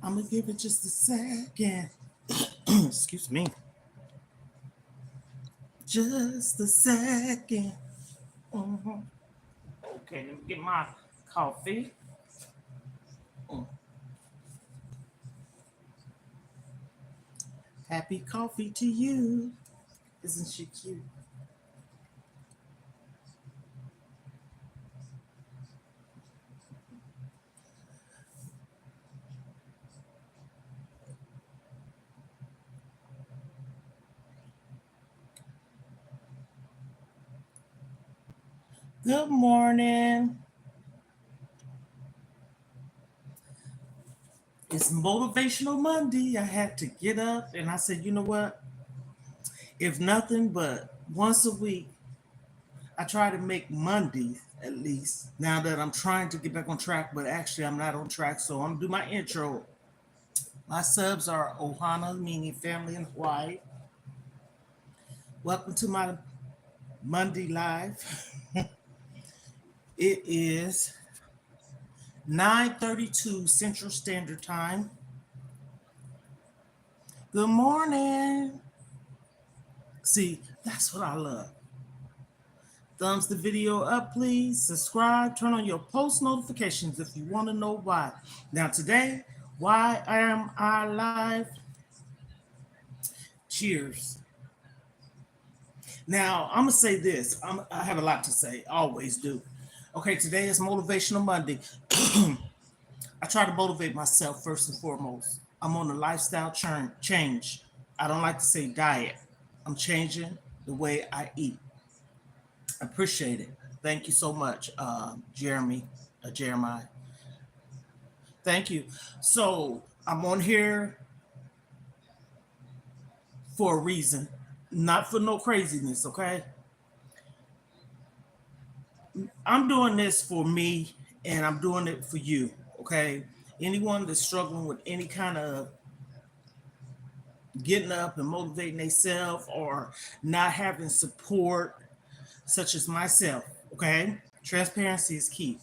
I'm gonna give it just a second. Excuse me. Just a second. Mhm. Okay, let me get my coffee. Mm. Happy coffee to you. Isn't she cute? Good morning. It's Motivational Monday. I had to get up and I said, you know what? If nothing but once a week, I try to make Mondays at least. Now that I'm trying to get back on track, but actually I'm not on track. So I'm gonna do my intro. My subs are Ohana, meaning family in Hawaii. Welcome to my Monday live. It is 9:32 Central Standard Time. Good morning. See, that's what I love. Thumbs the video up, please. Subscribe. Turn on your post notifications if you want to know why. Now, today, why am I live? Cheers. Now, I'm going to say this. I have a lot to say. I always do. Okay, today is Motivational Monday. I try to motivate myself first and foremost. I'm on a lifestyle change. I don't like to say diet. I'm changing the way I eat. Appreciate it. Thank you so much, Jeremiah. Thank you. So I'm on here for a reason, not for no craziness. Okay, I'm doing this for me, and I'm doing it for you. Okay, anyone that's struggling with any kind of getting up and motivating themselves or not having support, such as myself. Okay, transparency is key.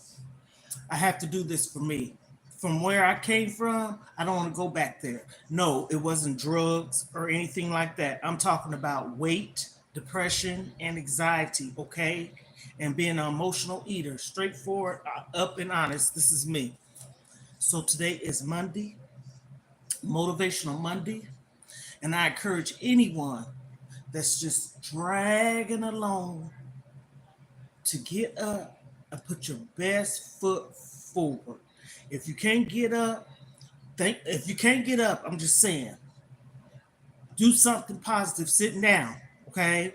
I have to do this for me. From where I came from, I don't want to go back there. No, it wasn't drugs or anything like that. I'm talking about weight, depression, and anxiety, okay? And being an emotional eater, straightforward, up and honest. This is me. So today is Monday, Motivational Monday, and I encourage anyone that's just dragging along to get up and put your best foot forward. If you can't get up, if you can't get up, I'm just saying, do something positive sitting down. Okay.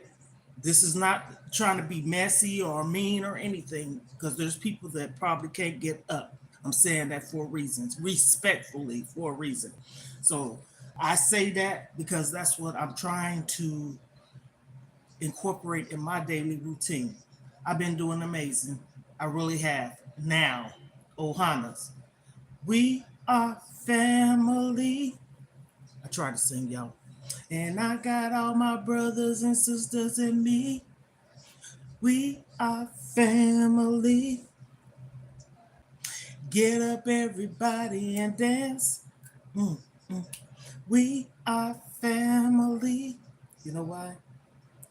This is not trying to be messy or mean or anything, because there's people that probably can't get up. I'm saying that for reasons, respectfully for a reason. So I say that because that's what I'm trying to incorporate in my daily routine. I've been doing amazing. I really have. Now, Ohanas, we are family. I try to sing, y'all. And I got all my brothers and sisters in me. We are family. Get up, everybody, and dance. Mm, mm. We are family. You know why?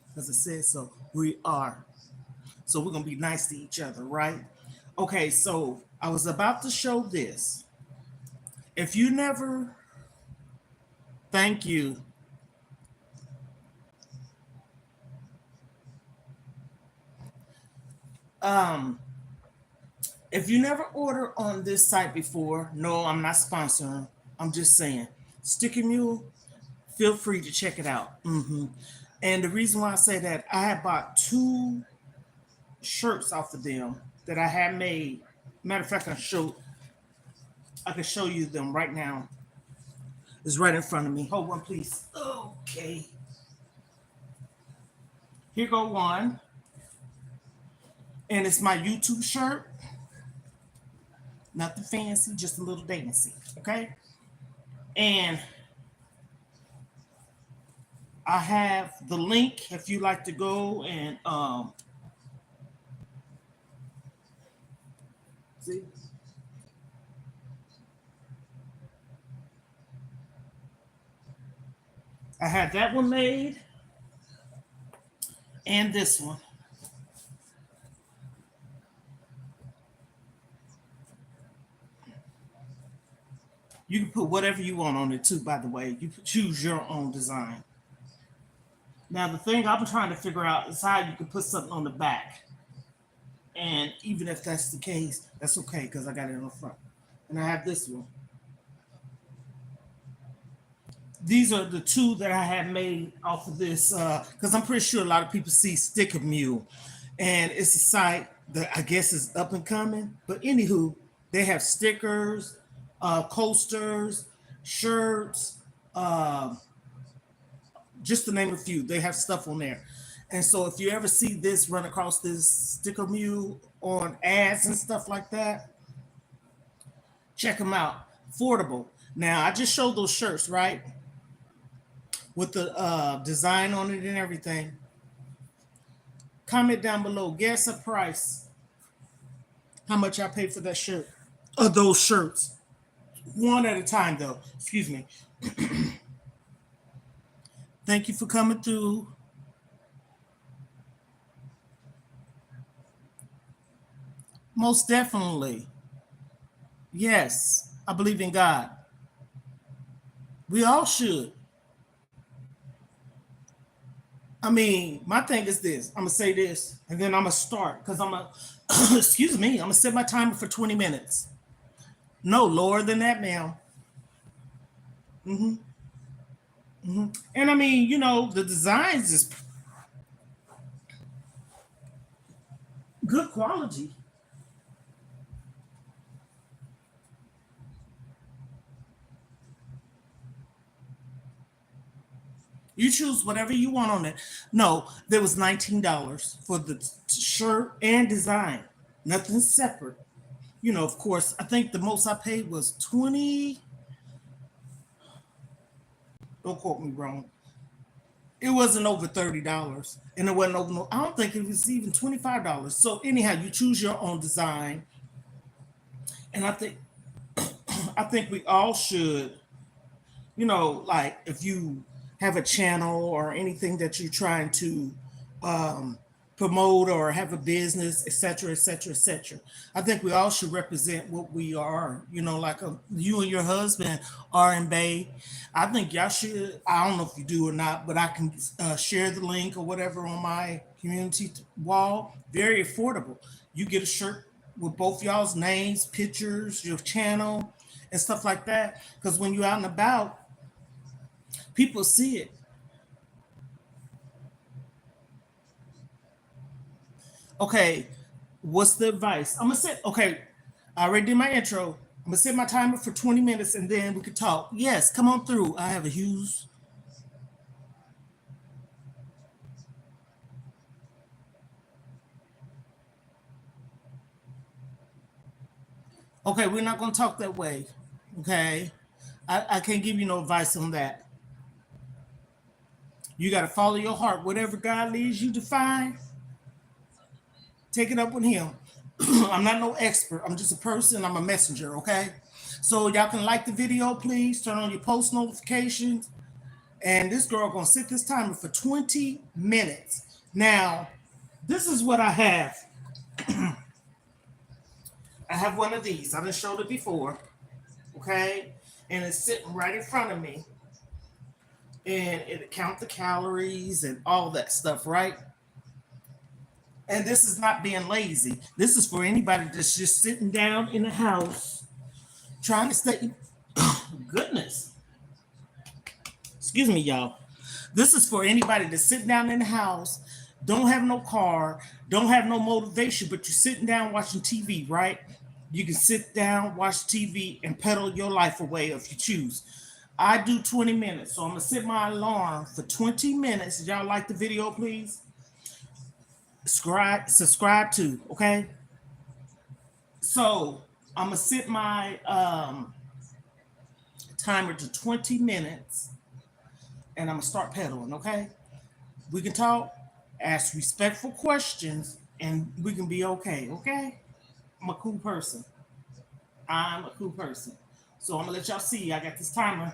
Because it says so. We are. So we're going to be nice to each other, right? Okay, so I was about to show this. If you never, thank you. Um, if you never ordered on this site before, no, I'm not sponsoring. I'm just saying, Sticky Mule, feel free to check it out. And the reason why I say that, I had bought two shirts off of them that I had made. Matter of fact, I can show you them right now. It's right in front of me. Hold on, please. Okay. Here go one. And it's my YouTube shirt. Nothing fancy, just a little dancey. Okay. And I have the link if you like to go and see. I had that one made and this one. You can put whatever you want on it too, by the way. You can choose your own design. Now, the thing I'm trying to figure out is how you can put something on the back. And even if that's the case, that's okay because I got it on the front. And I have this one. These are the two that I have made off of this because I'm pretty sure a lot of people see Sticker Mule, and it's a site that I guess is up and coming. But anywho, they have stickers, coasters, shirts, just to name a few. They have stuff on there. And so if you ever see this run across this Sticker Mule on ads and stuff like that, check them out. Affordable. Now I just showed those shirts, right? With the design on it and everything. Comment down below. Guess a price. How much I paid for that shirt. Or those shirts. One at a time, though. Excuse me. Thank you for coming through. Most definitely. Yes, I believe in God. We all should. I mean, my thing is this. I'm gonna say this, and then I'm gonna start because I'm gonna. excuse me. I'm gonna set my timer for 20 minutes. No lower than that, ma'am. And I mean, the designs is good quality. You choose whatever you want on it. No, there was $19 for the shirt and design. Nothing separate. Of course, I think the most I paid was 20. Don't quote me wrong. It wasn't over $30. And it wasn't over no, I don't think it was even $25. So anyhow, you choose your own design. And I think we all should, like if you have a channel or anything that you're trying to um, promote or have a business, et cetera, et cetera, et cetera. I think we all should represent what we are. Like you and your husband are in Bay. I think y'all should. I don't know if you do or not, but I can share the link or whatever on my community wall. Very affordable. You get a shirt with both y'all's names, pictures, your channel, and stuff like that. Because when you're out and about, people see it. Okay, what's the advice? I'm gonna set. Okay, I already did my intro. I'm gonna set my timer for 20 minutes, and then we can talk. Yes, come on through. I have a huge. Okay, we're not gonna talk that way. Okay, I can't give you no advice on that. You got to follow your heart. Whatever God leads you to find, take it up with Him. I'm not no expert. I'm just a person. I'm a messenger. Okay. So y'all can like the video, please. Turn on your post notifications. And this girl gonna set this timer for 20 minutes. Now, this is what I have. I have one of these. I done showed it before. Okay. And it's sitting right in front of me. And it count the calories and all that stuff, right? And this is not being lazy. This is for anybody that's just sitting down in the house trying to stay. Goodness. Excuse me, y'all. This is for anybody that's sitting down in the house, don't have no car, don't have no motivation, but you're sitting down watching TV, right? You can sit down, watch TV, and pedal your life away if you choose. I do 20 minutes, so I'm gonna set my alarm for 20 minutes. Y'all like the video, please? Subscribe to, okay? So I'm gonna set my timer to 20 minutes and I'm gonna start pedaling, okay? We can talk, ask respectful questions, and we can be okay, okay? I'm a cool person. I'm a cool person. So I'm gonna let y'all see. I got this timer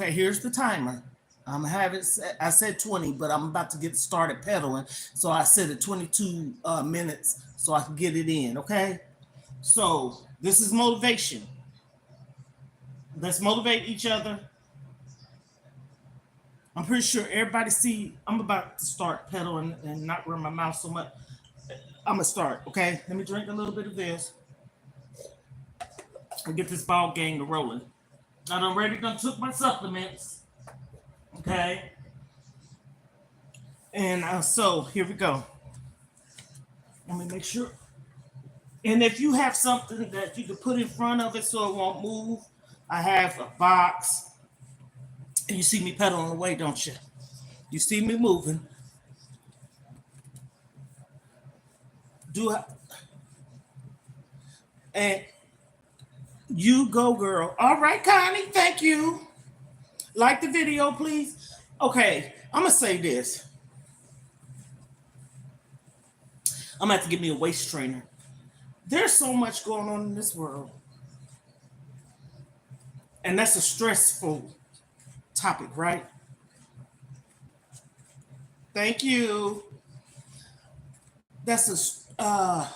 Okay, here's the timer. I'm gonna have it set. I said 20, but I'm about to get started pedaling. So I set it 22 minutes so I can get it in. Okay. So this is motivation. Let's motivate each other. I'm pretty sure everybody see I'm about to start pedaling and not run my mouth so much. I'm gonna start. Okay. Let me drink a little bit of this and get this ball game to rolling. I done already done took my supplements. Okay. And so here we go. Let me make sure. And if you have something that you can put in front of it so it won't move, I have a box. And you see me pedaling away, don't you? You see me moving. Do I? And you go, girl. All right, Connie. Thank you. Like the video, please. Okay, I'm gonna say this. I'm gonna have to get me a waist trainer. There's so much going on in this world, and that's a stressful topic, right? Thank you. That's a. I'm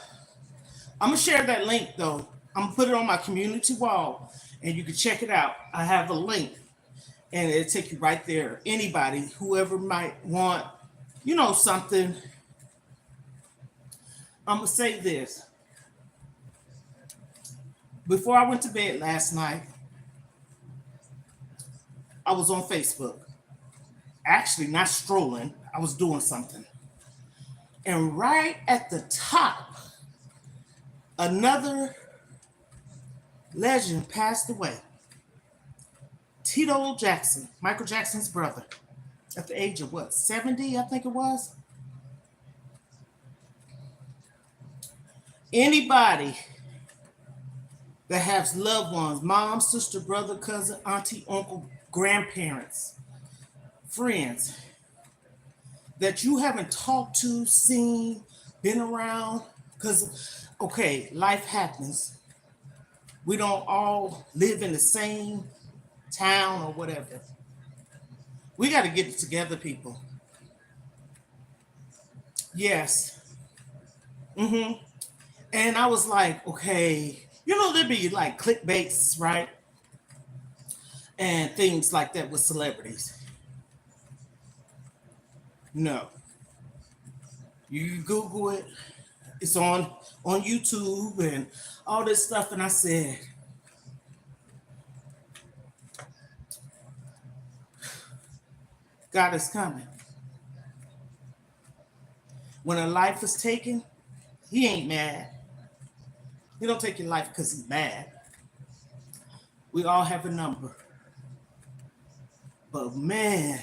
gonna share that link though. I'm gonna put it on my community wall, and you can check it out. I have a link, and it'll take you right there. Anybody, whoever might want, something. I'm gonna say this. Before I went to bed last night, I was on Facebook. Actually, not strolling. I was doing something. And right at the top, another legend passed away. Tito Jackson, Michael Jackson's brother, at the age of what, 70, I think it was? Anybody that has loved ones, mom, sister, brother, cousin, auntie, uncle, grandparents, friends, that you haven't talked to, seen, been around, because, okay, life happens. We don't all live in the same town or whatever. We got to get it together, people. Yes. And I was like, okay, there'd be like clickbaits, right? And things like that with celebrities. No. You Google it. It's on YouTube and all this stuff. And I said, God is coming. When a life is taken, he ain't mad. He don't take your life because he's mad. We all have a number. But man,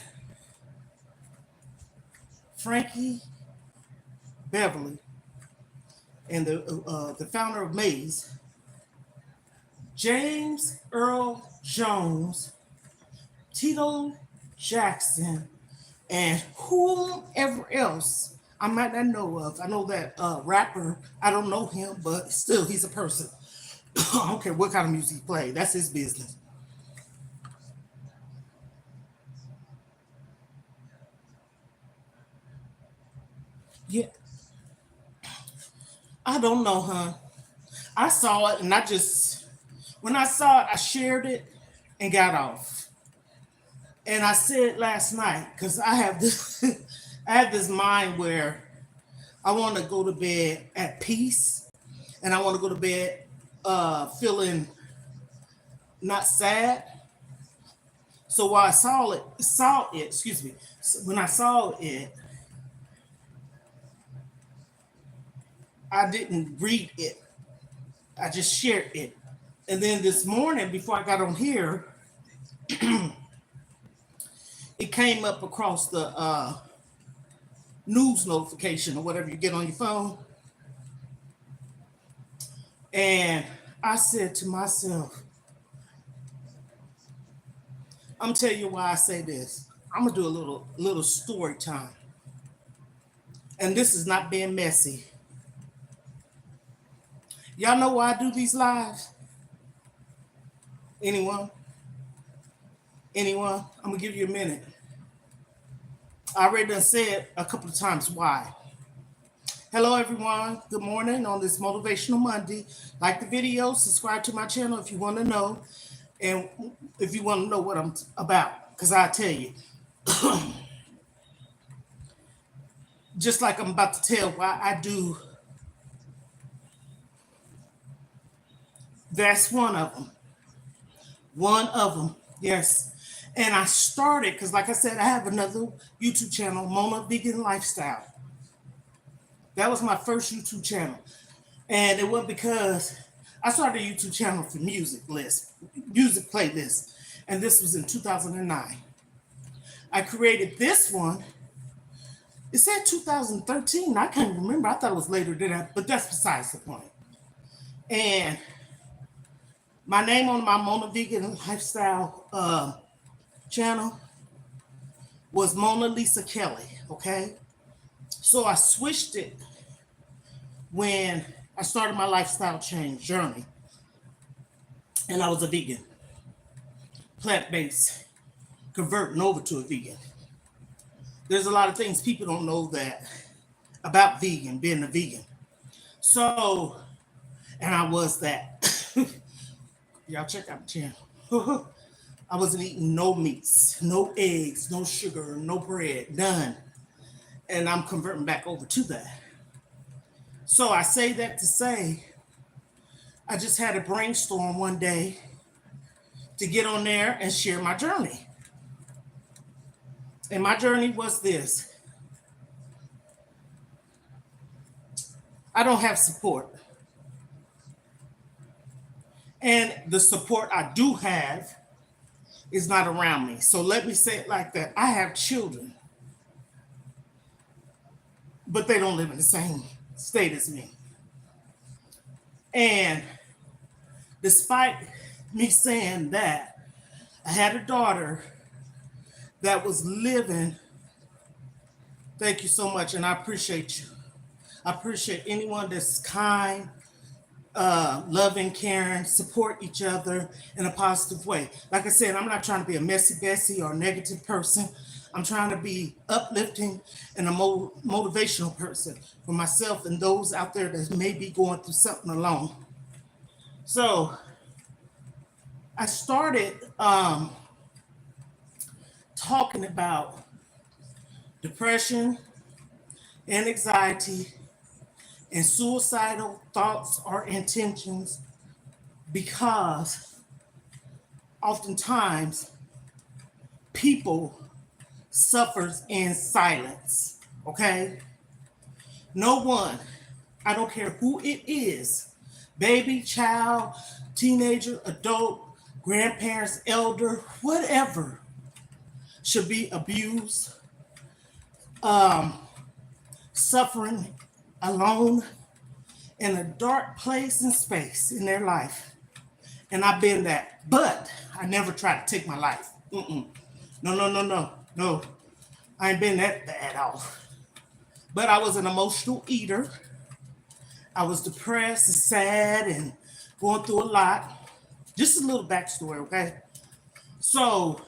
Frankie Beverly and the founder of Maze, James Earl Jones, Tito Jackson, and whomever else I might not know of. I know that rapper, I don't know him, but still, he's a person. I don't care what kind of music he plays. That's his business. Yeah, I don't know, huh? I saw it, and when I saw it, I shared it and got off. And I said last night, because I have this, I have this mind where I want to go to bed at peace, and I want to go to bed feeling not sad. So while I saw it, excuse me, when I saw it, I didn't read it. I just shared it. And then this morning, before I got on here, it came up across the news notification or whatever you get on your phone. And I said to myself, I'm telling you why I say this. I'm gonna do a little story time. And this is not being messy. Y'all know why I do these lives? Anyone? Anyone? I'm gonna give you a minute. I already done said a couple of times why. Hello everyone. Good morning on this motivational Monday. Like the video, subscribe to my channel if you want to know, and if you want to know what I'm about, because I tell you, just like I'm about to tell why I do. That's one of them. One of them. Yes. And I started because, like I said, I have another YouTube channel, Mona Vegan Lifestyle. That was my first YouTube channel. And it was because I started a YouTube channel for music playlists. And this was in 2009. I created this one. It said 2013. I can't remember. I thought it was later than that, but that's besides the point. And my name on my Mona Vegan Lifestyle channel was Mona Lisa Kelly, okay? So I switched it when I started my lifestyle change journey, and I was a vegan, plant-based, converting over to a vegan. There's a lot of things people don't know that about vegan, being a vegan. So, and I was that. Y'all check out the channel. I wasn't eating no meats, no eggs, no sugar, no bread, none. And I'm converting back over to that. So I say that to say, I just had a brainstorm one day to get on there and share my journey. And my journey was this. I don't have support. And the support I do have is not around me. So let me say it like that. I have children, but they don't live in the same state as me. And despite me saying that, I had a daughter that was living. Thank you so much, and I appreciate you. I appreciate anyone that's kind, loving, caring, support each other in a positive way. Like I said, I'm not trying to be a messy Bessie or a negative person. I'm trying to be uplifting and a motivational person for myself and those out there that may be going through something alone. So I started talking about depression and anxiety and suicidal thoughts or intentions, because oftentimes people suffers in silence, okay? No one, I don't care who it is, baby, child, teenager, adult, grandparents, elder, whatever, should be abused, suffering alone in a dark place and space in their life. And I've been that, but I never tried to take my life. No. I ain't been that bad off. But I was an emotional eater. I was depressed and sad and going through a lot. Just a little backstory, okay? So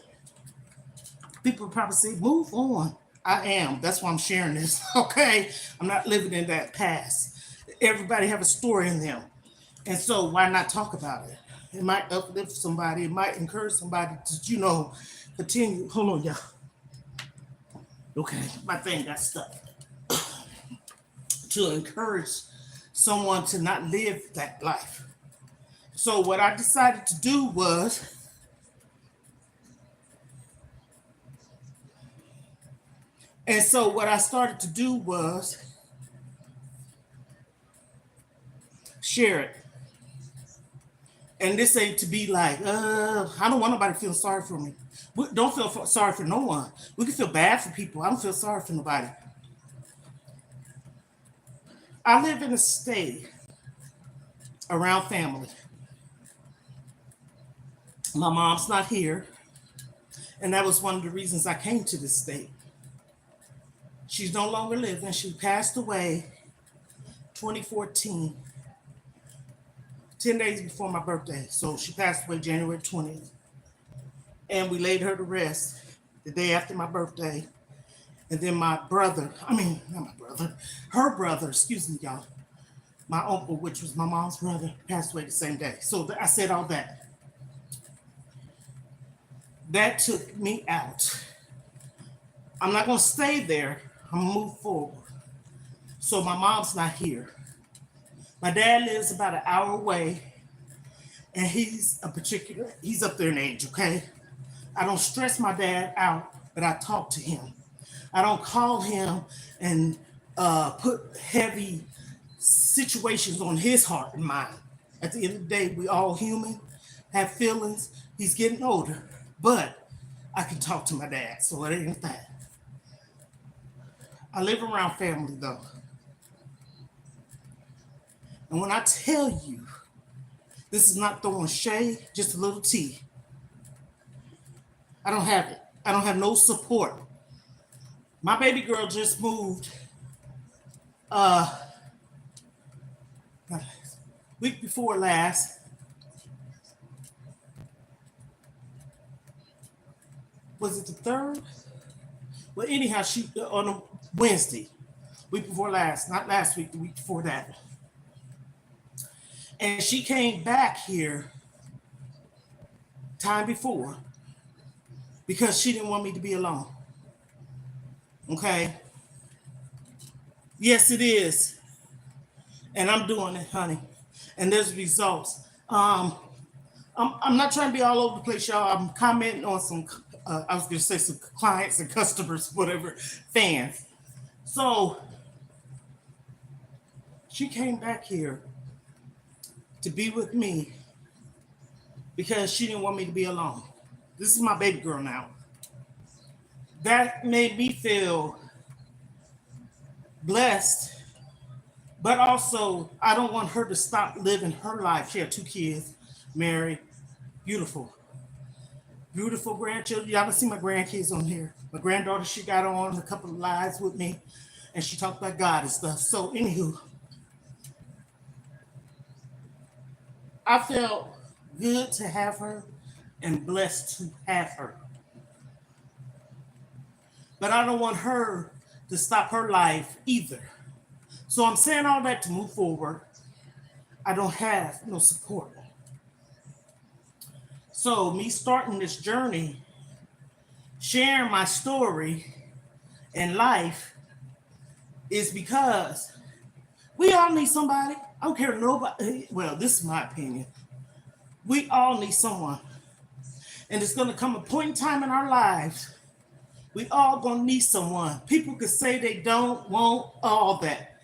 people probably say, move on. I am. That's why I'm sharing this, okay? I'm not living in that past. Everybody have a story in them. And so why not talk about it? It might uplift somebody. It might encourage somebody to, continue. Hold on, y'all. Okay, my thing got stuck. To encourage someone to not live that life. So what I decided to do was, share it. And this ain't to be like, I don't want nobody feeling sorry for me. Don't feel sorry for no one. We can feel bad for people. I don't feel sorry for nobody. I live in a state around family. My mom's not here. And that was one of the reasons I came to this state. She's no longer living. She passed away 2014, 10 days before my birthday. So she passed away January 20th. and we laid her to rest the day after my birthday. And then my brother, I mean, not my brother, her brother, excuse me, y'all, my uncle, which was my mom's brother, passed away the same day. So I said all that. That took me out. I'm not going to stay there. I'm going to move forward. So my mom's not here. My dad lives about an hour away, and he's up there in age, okay? I don't stress my dad out, but I talk to him. I don't call him and put heavy situations on his heart and mind. At the end of the day, we all human, have feelings. He's getting older, but I can talk to my dad, so it ain't that. I live around family though. And when I tell you, this is not throwing shade, just a little tea. I don't have it. I don't have no support. My baby girl just moved week before last. Was it the 3rd? Well, anyhow, she on a Wednesday, week before last, not last week, the week before that. And she came back here time before because she didn't want me to be alone. Okay? Yes, it is. And I'm doing it, honey. And there's results. I'm not trying to be all over the place, y'all. I'm commenting on some, I was going to say some clients and customers, whatever, fans. So she came back here to be with me because she didn't want me to be alone. This is my baby girl now. That made me feel blessed, but also I don't want her to stop living her life. She had 2 kids, married, beautiful grandchildren. Y'all can see my grandkids on here. My granddaughter, she got on a couple of lives with me, and she talked about God and stuff. So anywho, I felt good to have her and blessed to have her. But I don't want her to stop her life either. So I'm saying all that to move forward. I don't have no support. So me starting this journey, sharing my story in life is because we all need somebody. I don't care nobody. Well, this is my opinion. We all need someone. And it's going to come a point in time in our lives. We all going to need someone. People could say they don't, won't, all that.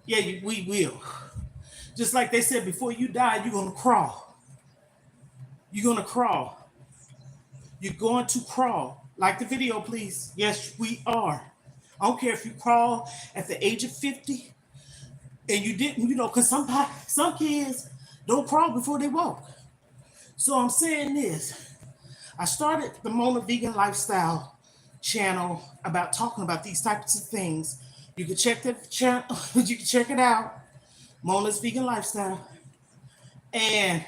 Yeah, we will. Just like they said, before you die, you're going to crawl. You're going to crawl. You're going to crawl. Like the video, please. Yes, we are. I don't care if you crawl at the age of 50 and you didn't, because some kids don't crawl before they walk. So I'm saying this. I started the Mona Vegan Lifestyle channel about talking about these types of things. You can check that channel, you can check it out. Mona's Vegan Lifestyle. And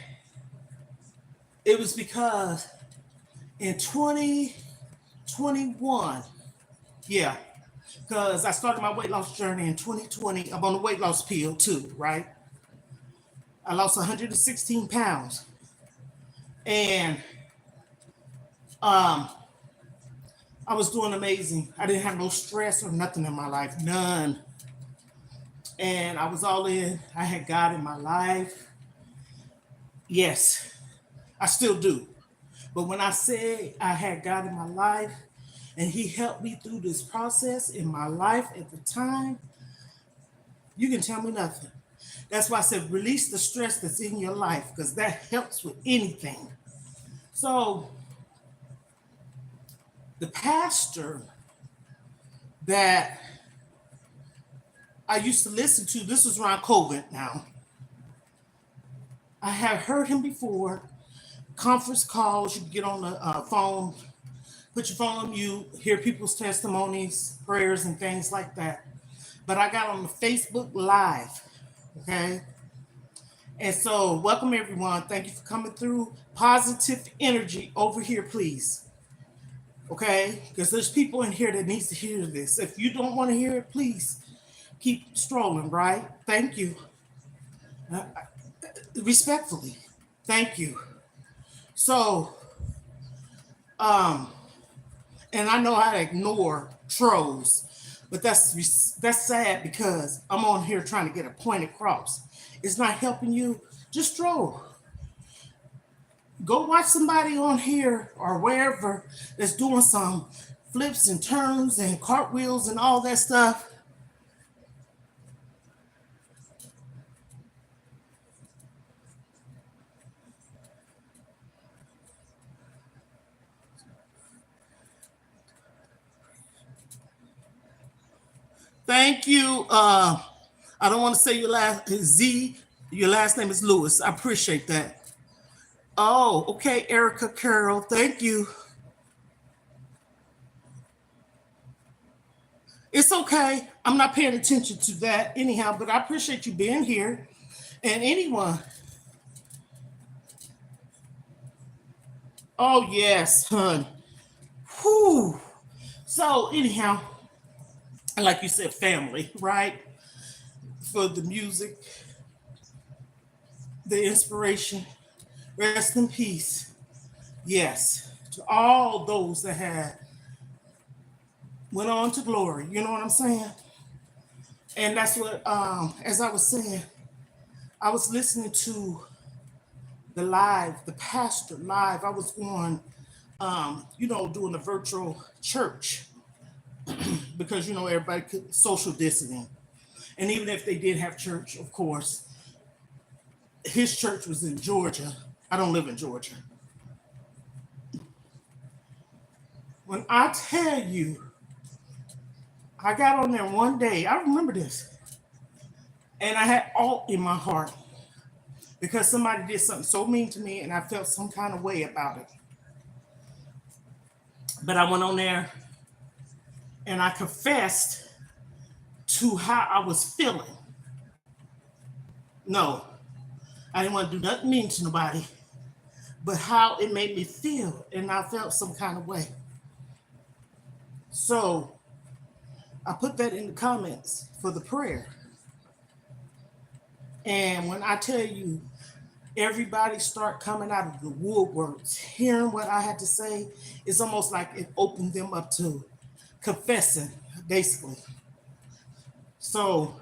it was because in 2021, yeah, because I started my weight loss journey in 2020. I'm on the weight loss pill too, right? I lost 116 pounds. And I was doing amazing. I didn't have no stress or nothing in my life, none. And I was all in. I had God in my life. Yes, I still do. But when I say I had God in my life and he helped me through this process in my life at the time, you can tell me nothing. That's why I said release the stress that's in your life, because that helps with anything. So the pastor that I used to listen to, this was around COVID now. I have heard him before, conference calls, you can get on the phone, put your phone on mute, hear people's testimonies, prayers, and things like that. But I got on the Facebook Live, okay? And so welcome everyone. Thank you for coming through. Positive energy over here, please. Okay? Because there's people in here that needs to hear this. If you don't want to hear it, please keep strolling, right? Thank you. Uh, Respectfully. Thank you. So, um, and I know how to ignore trolls, but that's sad because I'm on here trying to get a point across. It's not helping you. Just troll. Go watch somebody on here or wherever that's doing some flips and turns and cartwheels and all that stuff. Thank you. I don't want to say your last Z. Your last name is Lewis. I appreciate that. Oh, okay, Erica Carroll. Thank you. It's okay. I'm not paying attention to that anyhow, but I appreciate you being here. And anyone. Oh yes, hun. Whew. So anyhow, like you said, family, right? For the music, the inspiration. Rest in peace. Yes. To all those that had went on to glory. You know what I'm saying? And that's what as I was saying, I was listening to the pastor live. I was on doing the virtual church because everybody could social distancing. And even if they did have church, of course, his church was in Georgia. I don't live in Georgia. When I tell you, I got on there one day, I remember this, and I had all in my heart because somebody did something so mean to me and I felt some kind of way about it. But I went on there and I confessed to how I was feeling. No, I didn't want to do nothing mean to nobody, but how it made me feel. And I felt some kind of way. So I put that in the comments for the prayer. And when I tell you, everybody start coming out of the woodworks, hearing what I had to say, it's almost like it opened them up to confessing, basically. So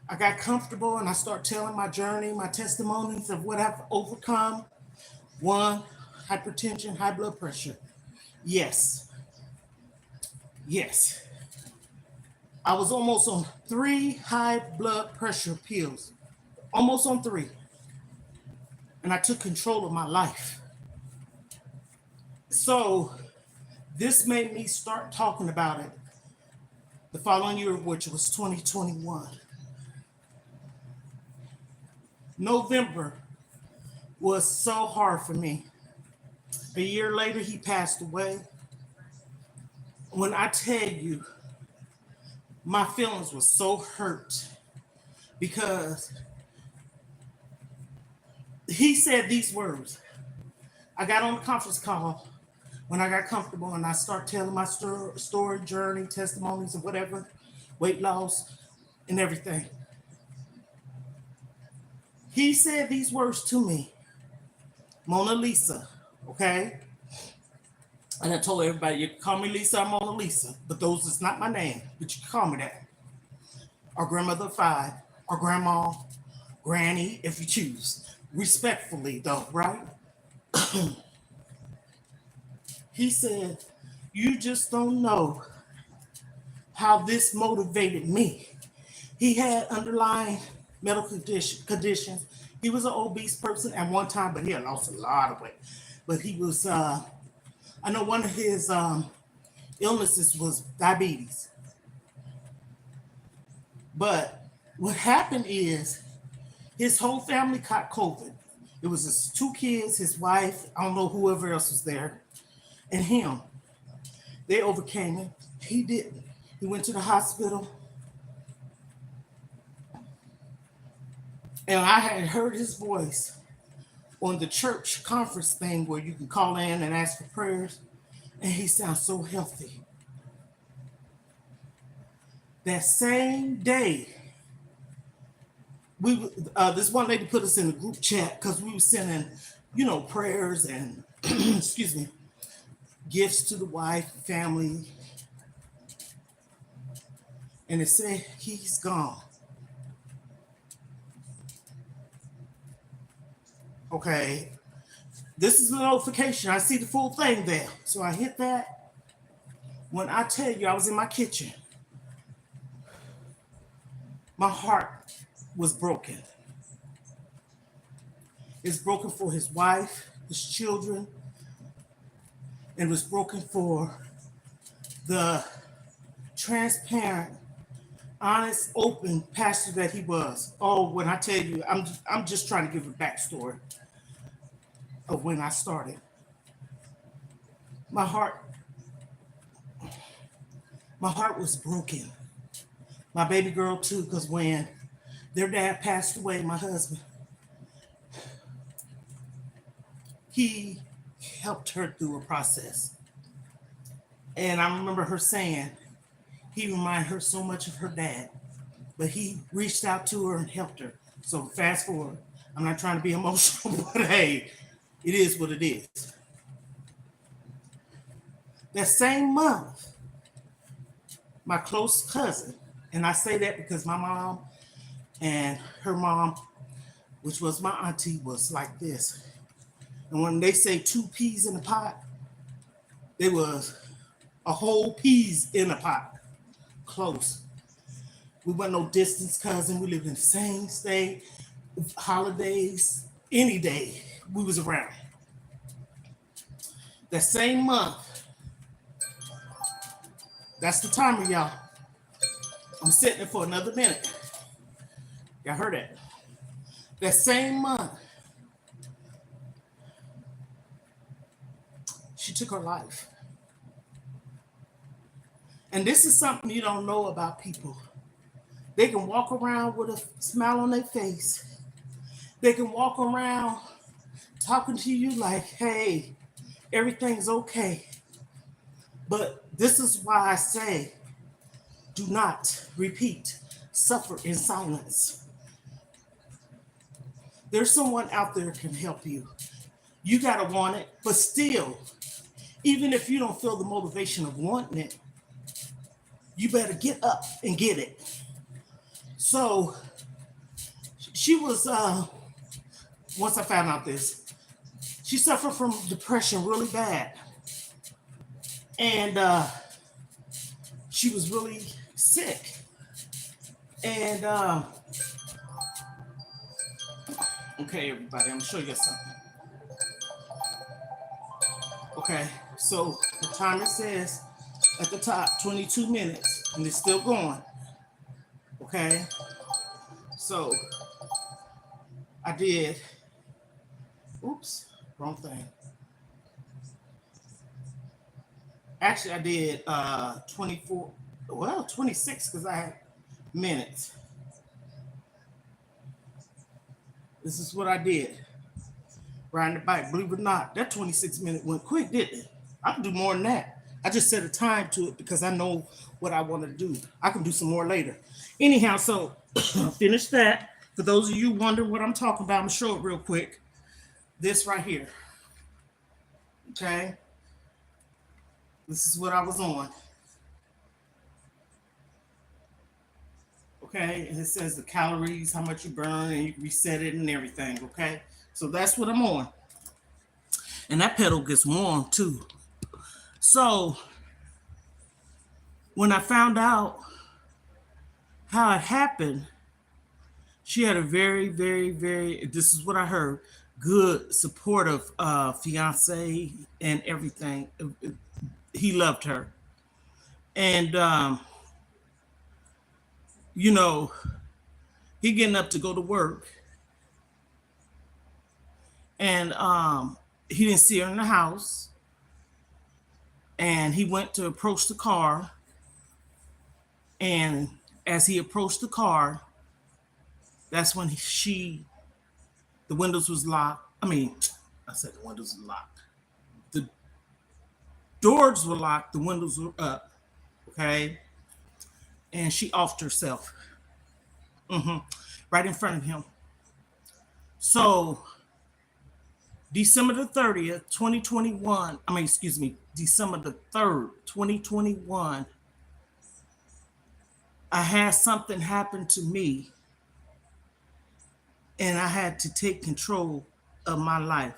I got comfortable and I start telling my journey, my testimonies of what I've overcome. One, hypertension, high blood pressure. Yes, yes. I was almost on 3 high blood pressure pills, almost on 3. And I took control of my life. So this made me start talking about it the following year, which was 2021. November was so hard for me. A year later, he passed away. When I tell you, my feelings were so hurt because he said these words. I got on the conference call when I got comfortable and I start telling my story, journey, testimonies, and whatever, weight loss, and everything. He said these words to me, Mona Lisa, okay? And I told everybody, you can call me Lisa, I'm Mona Lisa, but those is not my name, but you can call me that. Or grandmother of 5, or grandma, granny, if you choose. Respectfully, though, right? He said, you just don't know how this motivated me. He had underlying medical conditions. He was an obese person at one time, but he had lost a lot of weight. But he was, I know one of his illnesses was diabetes. But what happened is his whole family caught COVID. It was his 2 kids, his wife, I don't know whoever else was there, and him. They overcame it. He didn't. He went to the hospital. And I had heard his voice on the church conference thing where you can call in and ask for prayers. And he sounds so healthy. That same day, this one lady put us in a group chat because we were sending, prayers and excuse me, gifts to the wife, family, and it said he's gone. Okay, this is the notification. I see the full thing there, so I hit that. When I tell you, I was in my kitchen. My heart was broken. It's broken for his wife, his children, and it was broken for the transparent, honest, open pastor that he was. Oh, when I tell you, I'm just trying to give a backstory of when I started. My heart was broken. My baby girl too, because when their dad passed away, my husband, he helped her through a process. And I remember her saying he reminded her so much of her dad, but he reached out to her and helped her. So fast forward, I'm not trying to be emotional, but hey, it is what it is. That same month, my close cousin, and I say that because my mom and her mom, which was my auntie, was like this. And when they say 2 peas in a pot, there was a whole peas in a pot. Close. We weren't no distance cousin. We lived in the same state. Holidays, any day, we was around. That same month, that's the timer, y'all. I'm sitting there for another minute. Y'all heard that? That same month, she took her life. And this is something you don't know about people. They can walk around with a smile on their face. They can walk around talking to you like, hey, everything's okay. But this is why I say, do not repeat, suffer in silence. There's someone out there who can help you. You gotta want it, but still, even if you don't feel the motivation of wanting it, you better get up and get it. So she was, once I found out this, she suffered from depression really bad. And she was really sick. And, okay, everybody, I'm gonna show you something. Okay, so the timer says at the top 22 minutes, and it's still going. Okay, so I did, oops, wrong thing. Actually, I did 24, well, 26 because I had minutes. This is what I did. Riding the bike, believe it or not, that 26 minute went quick, didn't it? I can do more than that. I just set a time to it because I know what I want to do. I can do some more later. Anyhow, so finish that. For those of you wondering what I'm talking about, I'm gonna show it real quick. This right here. Okay. This is what I was on. Okay, and it says the calories, how much you burn, and you can reset it and everything. Okay, so that's what I'm on. And that pedal gets warm too. So when I found out how it happened, she had a very, very, very, this is what I heard, good, supportive fiance and everything. He loved her. And, he getting up to go to work. And he didn't see her in the house. And he went to approach the car. And as he approached the car, that's when the windows was locked. I said the windows was locked. Doors were locked, the windows were up, okay? And she offed herself right in front of him. So December the 30th, 2021, I mean, excuse me, December the 3rd, 2021, I had something happen to me and I had to take control of my life.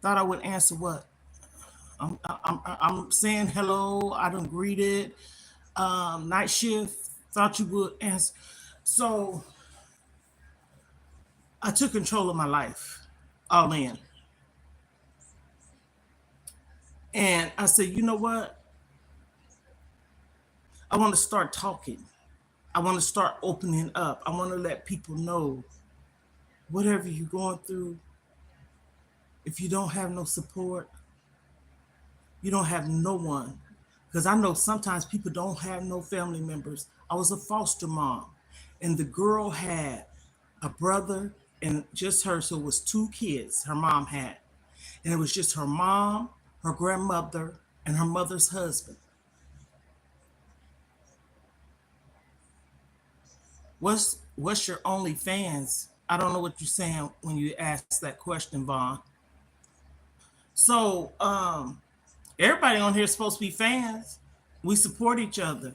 Thought I would answer what? I'm saying hello. I don't greet it. Night shift. Thought you would answer. So I took control of my life. Oh man. And I said, you know what? I want to start talking. I want to start opening up. I want to let people know whatever you're going through, if you don't have no support, you don't have no one. Because I know sometimes people don't have no family members. I was a foster mom, and the girl had a brother and just her. So it was two kids her mom had. And it was just her mom, her grandmother, and her mother's husband. What's your OnlyFans? I don't know what you're saying when you ask that question, Vaughn. So everybody on here is supposed to be fans. We support each other.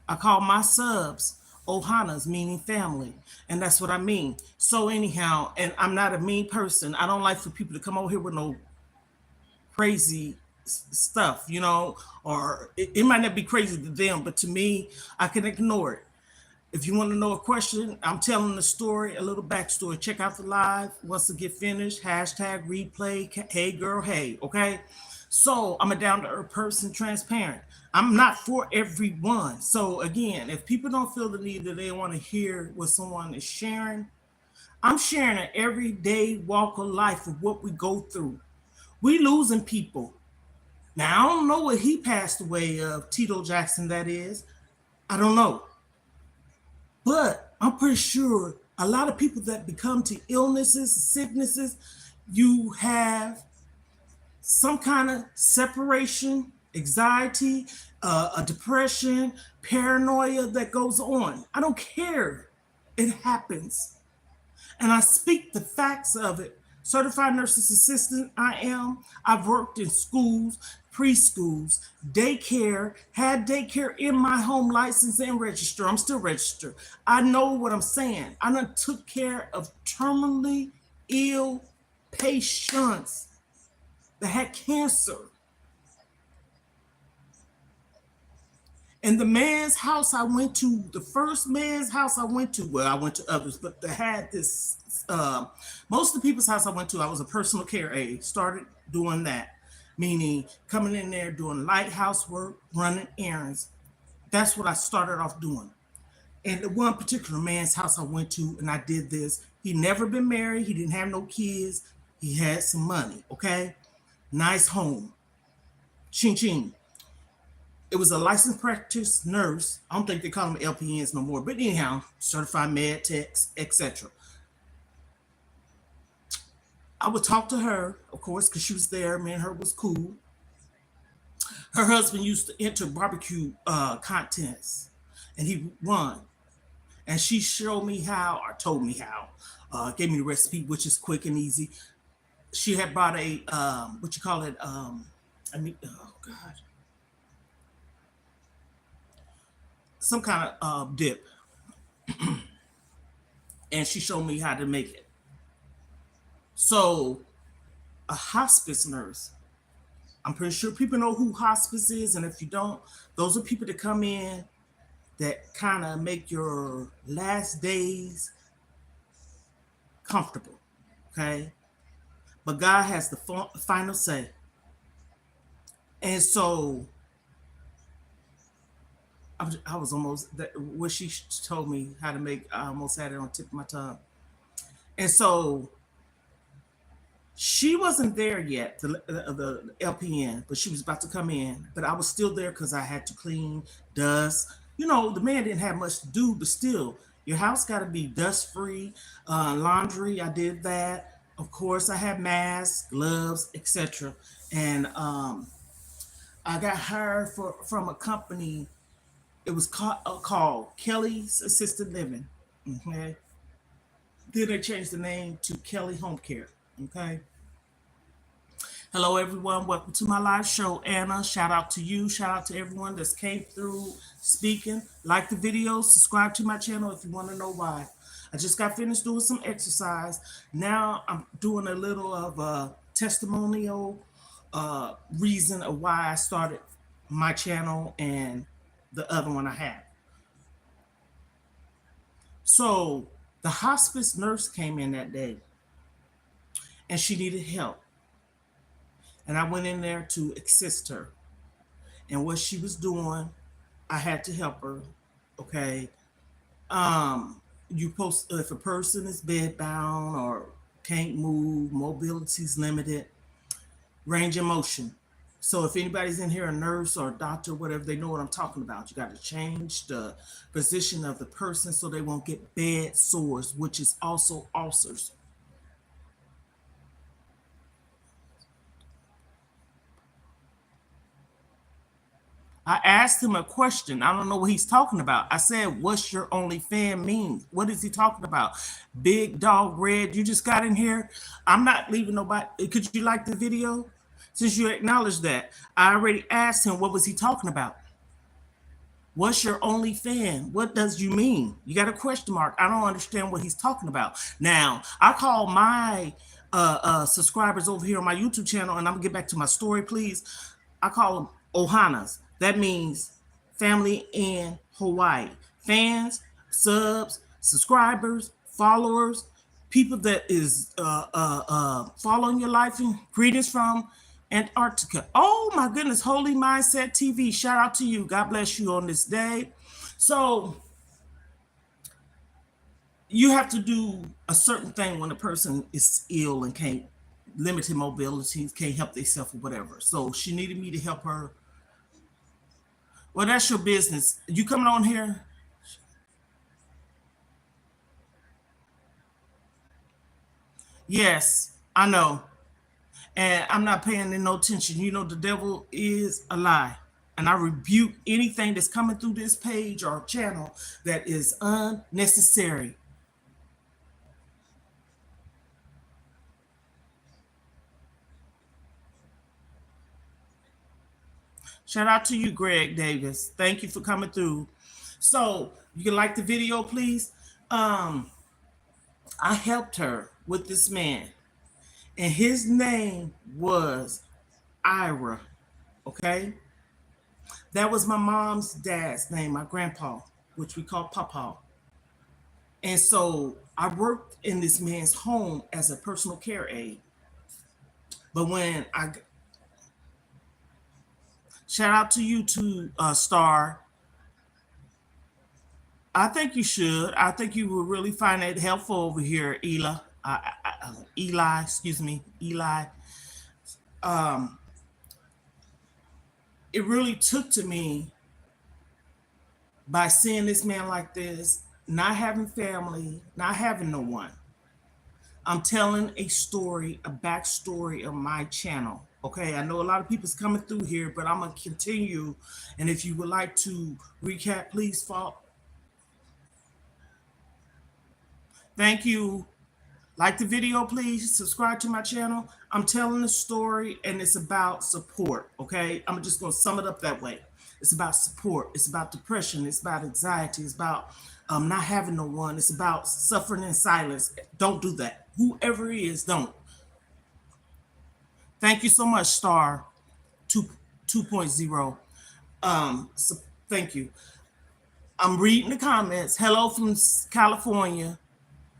I call my subs Ohanas, meaning family. And that's what I mean. So anyhow, and I'm not a mean person. I don't like for people to come over here with no crazy stuff, or it might not be crazy to them, but to me, I can ignore it. If you want to know a question, I'm telling the story, a little backstory. Check out the live. Once it get finished, hashtag replay. Hey girl, hey. Okay. So I'm a down to earth person, transparent. I'm not for everyone. So again, if people don't feel the need that they want to hear what someone is sharing, I'm sharing an everyday walk of life of what we go through. We losing people. Now I don't know what he passed away of, Tito Jackson, that is. I don't know. But I'm pretty sure a lot of people that become to illnesses, sicknesses, you have some kind of separation, anxiety, a depression, paranoia that goes on. I don't care. It happens. And I speak the facts of it. Certified nurse's assistant, I am. I've worked in schools, preschools, daycare, had daycare in my home, license and register. I'm still registered. I know what I'm saying. I done took care of terminally ill patients that had cancer. And the man's house I went to, the first man's house I went to, well, I went to others, but they had this, most of the people's house I went to, I was a personal care aide, started doing that, meaning coming in there, doing light housework, running errands. That's what I started off doing. And the one particular man's house I went to, and I did this, he never been married, he didn't have no kids, he had some money, okay? Nice home. Ching ching. It was a licensed practice nurse. I don't think they call them LPNs no more, but anyhow, certified med techs, etc. I would talk to her, of course, because she was there. Me and her was cool. Her husband used to enter barbecue contests, and he won. And she showed me how, or told me how, gave me the recipe, which is quick and easy. She had brought a what you call it? I mean, oh God, some kind of dip, and she showed me how to make it. So, a hospice nurse. I'm pretty sure people know who hospice is, and if you don't, those are people that come in that kind of make your last days comfortable. Okay, but God has the final say, and so I was almost that what she told me how to make. I almost had it on the tip of my tongue, and so she wasn't there yet, the LPN, but she was about to come in. But I was still there because I had to clean, dust. The man didn't have much to do, but still, your house got to be dust free. Laundry, I did that. Of course, I have masks, gloves, etc. And I got hired from a company. It was called Kelly's Assisted Living. Okay. Then they changed the name to Kelly Home Care. Okay. Hello, everyone. Welcome to my live show, Anna. Shout out to you. Shout out to everyone that's came through speaking. Like the video, subscribe to my channel if you want to know why. I just got finished doing some exercise. Now I'm doing a little of a testimonial reason of why I started my channel and the other one I had. So the hospice nurse came in that day and she needed help. And I went in there to assist her. And what she was doing, I had to help her. Okay. You post if a person is bedbound or can't move, mobility's limited, range of motion. So if anybody's in here, a nurse or a doctor, whatever, they know what I'm talking about. You got to change the position of the person so they won't get bed sores, which is also ulcers. I asked him a question. I don't know what he's talking about. I said, "What's your only fan mean? What is he talking about?" Big dog red, you just got in here. I'm not leaving nobody. Could you like the video? Since you acknowledged that, I already asked him what was he talking about. What's your only fan? What does you mean? You got a question mark. I don't understand what he's talking about. Now, I call my subscribers over here on my YouTube channel, and I'm gonna get back to my story, please. I call them Ohanas. That means family in Hawaii. Fans, subs, subscribers, followers, people that is following your life. And greetings from Antarctica. Oh my goodness, Holy Mindset TV. Shout out to you. God bless you on this day. So you have to do a certain thing when a person is ill and can't limited mobility, can't help themselves or whatever. So she needed me to help her. Well, that's your business. You coming on here? Yes, I know. And I'm not paying no attention. You know, the devil is a lie. And I rebuke anything that's coming through this page or channel that is unnecessary. Shout out to you, Greg Davis. Thank you for coming through. So you can like the video, please. I helped her with this man, and his name was Ira. Okay, that was my mom's dad's name, my grandpa, which we call Papa. And so I worked in this man's home as a personal care aide. But when I shout out to you too, Star. I think you should. I think you will really find it helpful over here, Eli. Eli, excuse me, Eli. Um, it really took to me by seeing this man like this, not having family, not having no one. I'm telling a story, a backstory of my channel. Okay, I know a lot of people's coming through here, but I'm gonna continue. And if you would like to recap, please follow. Thank you. Like the video, please. Subscribe to my channel. I'm telling a story and it's about support. Okay. I'm just going to sum it up that way. It's about support. It's about depression. It's about anxiety. It's about not having no one. It's about suffering in silence. Don't do that. Whoever it is, don't. Thank you so much, Star 2, 2.0. So thank you. I'm reading the comments. Hello from California.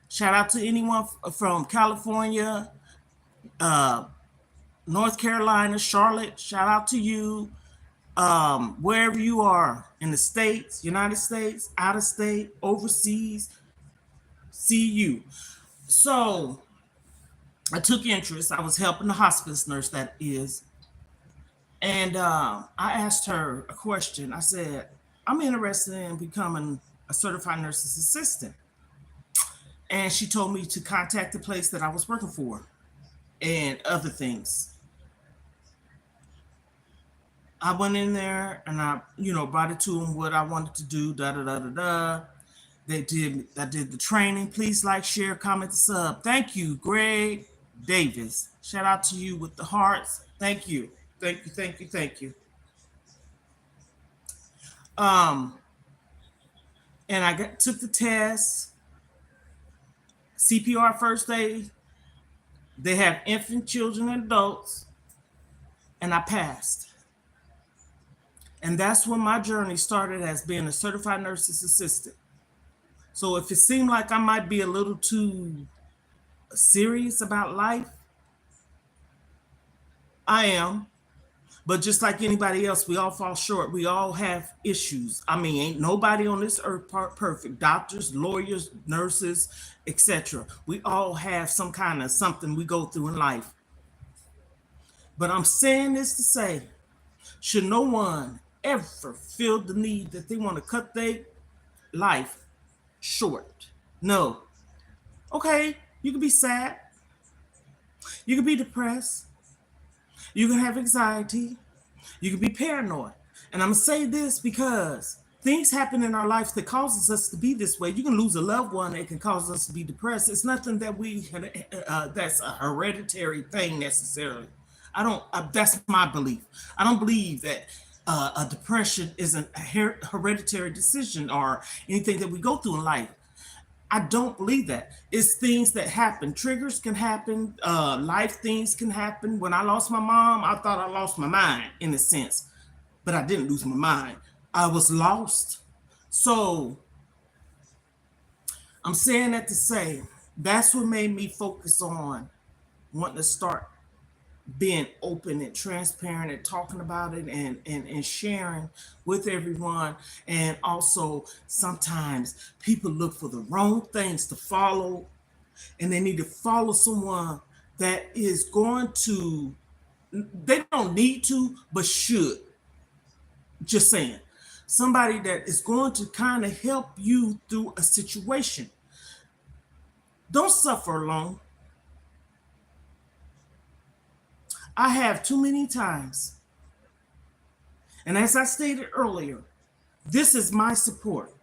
Shout out to anyone from California, North Carolina, Charlotte. Shout out to you. Wherever you are in the States, United States, out of state, overseas, see you. So I took interest. I was helping the hospice nurse, that is. And I asked her a question. I said, I'm interested in becoming a certified nurse's assistant. And she told me to contact the place that I was working for. and other things. I went in there and brought it to them what I wanted to do, da da da da da. I did the training. Please like, share, comment, sub. Thank you, Greg Davis. Shout out to you with the hearts. Thank you. Thank you, thank you, thank you. Um, and took the test, CPR first aid. They have infant, children, and adults, and I passed. And that's when my journey started as being a certified nurse's assistant. So if it seemed like I might be a little too serious about life, I am. But just like anybody else, we all fall short. We all have issues. I mean, ain't nobody on this earth perfect. Doctors, lawyers, nurses, etc. We all have some kind of something we go through in life. But I'm saying this to say, should no one ever feel the need that they want to cut their life short? No. Okay, you can be sad. You can be depressed. You can have anxiety. You can be paranoid. And I'm going to say this because things happen in our lives that causes us to be this way. You can lose a loved one that can cause us to be depressed. It's nothing that that's a hereditary thing necessarily. I don't, that's my belief. I don't believe that a depression is a hereditary decision or anything that we go through in life. I don't believe that. It's things that happen. Triggers can happen. Life things can happen. When I lost my mom, I thought I lost my mind in a sense, but I didn't lose my mind. I was lost. So I'm saying that to say that's what made me focus on wanting to start being open and transparent and talking about it and sharing with everyone. And also sometimes people look for the wrong things to follow, and they need to follow someone that is going to, they don't need to but should, just saying, somebody that is going to kind of help you through a situation. Don't suffer alone. I have too many times. And as I stated earlier, this is my support.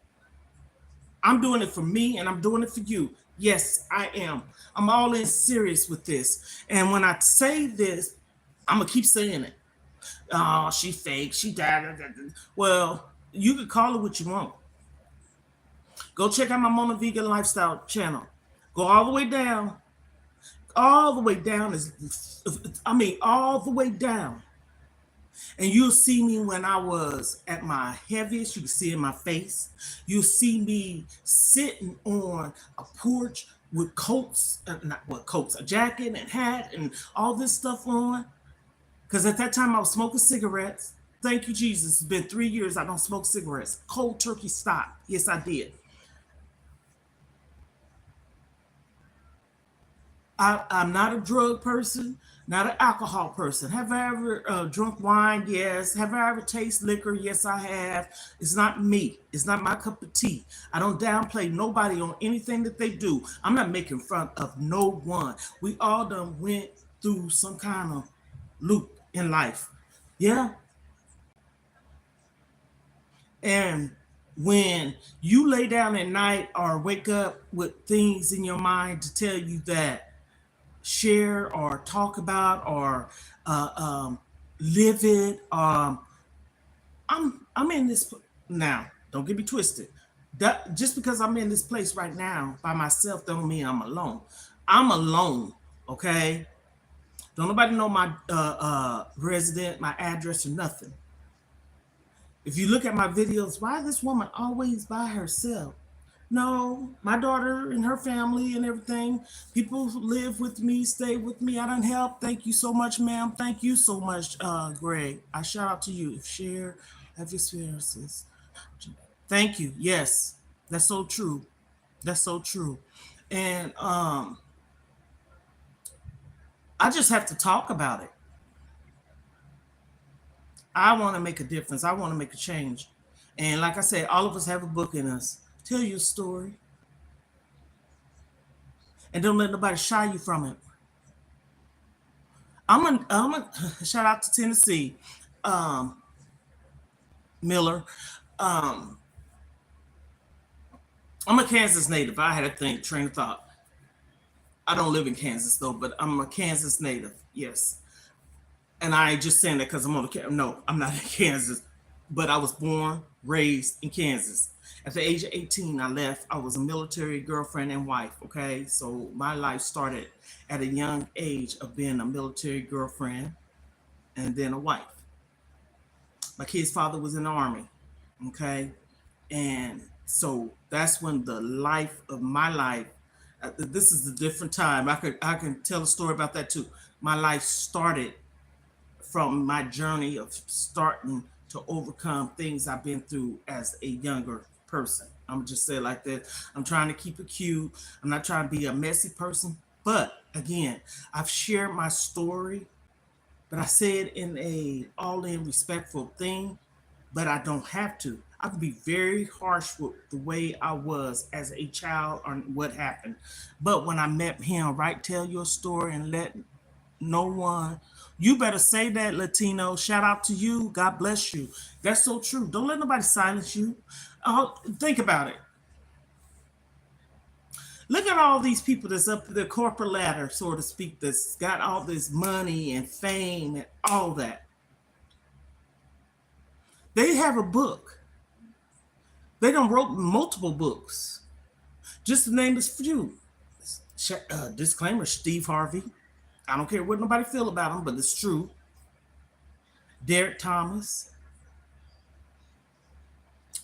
I'm doing it for me and I'm doing it for you. Yes, I am. I'm all in serious with this. And when I say this, I'm going to keep saying it. Oh, she fake. She died. Well, you can call it what you want. Go check out my Mona Vegan Lifestyle channel. Go all the way down. All the way down all the way down. And you'll see me when I was at my heaviest. You can see in my face. You'll see me sitting on a porch with coats, not what coats, a jacket and hat and all this stuff on. Because at that time I was smoking cigarettes. Thank you, Jesus. It's been 3 years I don't smoke cigarettes. Cold turkey stop. Yes, I did. I'm not a drug person, not an alcohol person. Have I ever drunk wine? Yes. Have I ever tasted liquor? Yes, I have. It's not me. It's not my cup of tea. I don't downplay nobody on anything that they do. I'm not making fun of no one. We all done went through some kind of loop in life. Yeah. And when you lay down at night or wake up with things in your mind to tell you that share or talk about or live it. I'm in this now. Don't get me twisted. That just because I'm in this place right now by myself don't mean I'm alone. I'm alone. Okay. Don't nobody know my resident, my address, or nothing. If you look at my videos, why is this woman always by herself? No, my daughter and her family and everything. People who live with me, stay with me. I done help. Thank you so much, ma'am. Thank you so much, Greg. I shout out to you. Share, have experiences. Thank you. Yes, that's so true. That's so true. And I just have to talk about it. I want to make a difference. I want to make a change. And like I said, all of us have a book in us. Tell your story. And don't let nobody shy you from it. I'm a shout out to Tennessee, um, Miller. Um, I'm a Kansas native. I had a train of thought. I don't live in Kansas though, but I'm a Kansas native. Yes, and I ain't just saying that because I'm on the no, I'm not in Kansas, but I was born, raised in Kansas. At the age of 18, I left. I was a military girlfriend and wife. Okay, so my life started at a young age of being a military girlfriend and then a wife. My kid's father was in the army. Okay, and so that's when the life of my life. This is a different time. I can tell a story about that too. My life started from my journey of starting to overcome things I've been through as a younger person. I'm just say it like that. I'm trying to keep it cute. I'm not trying to be a messy person. But again, I've shared my story, but I say it in a all in respectful thing, but I don't have to. I can be very harsh with the way I was as a child on what happened. But when I met him, right, tell your story and let no one. You better say that, Latino. Shout out to you. God bless you. That's so true. Don't let nobody silence you. Think about it. Look at all these people that's up the corporate ladder, so to speak, that's got all this money and fame and all that. They have a book. They done wrote multiple books. Just to name a few. Disclaimer: Steve Harvey. I don't care what nobody feel about him, but it's true. Derek Thomas.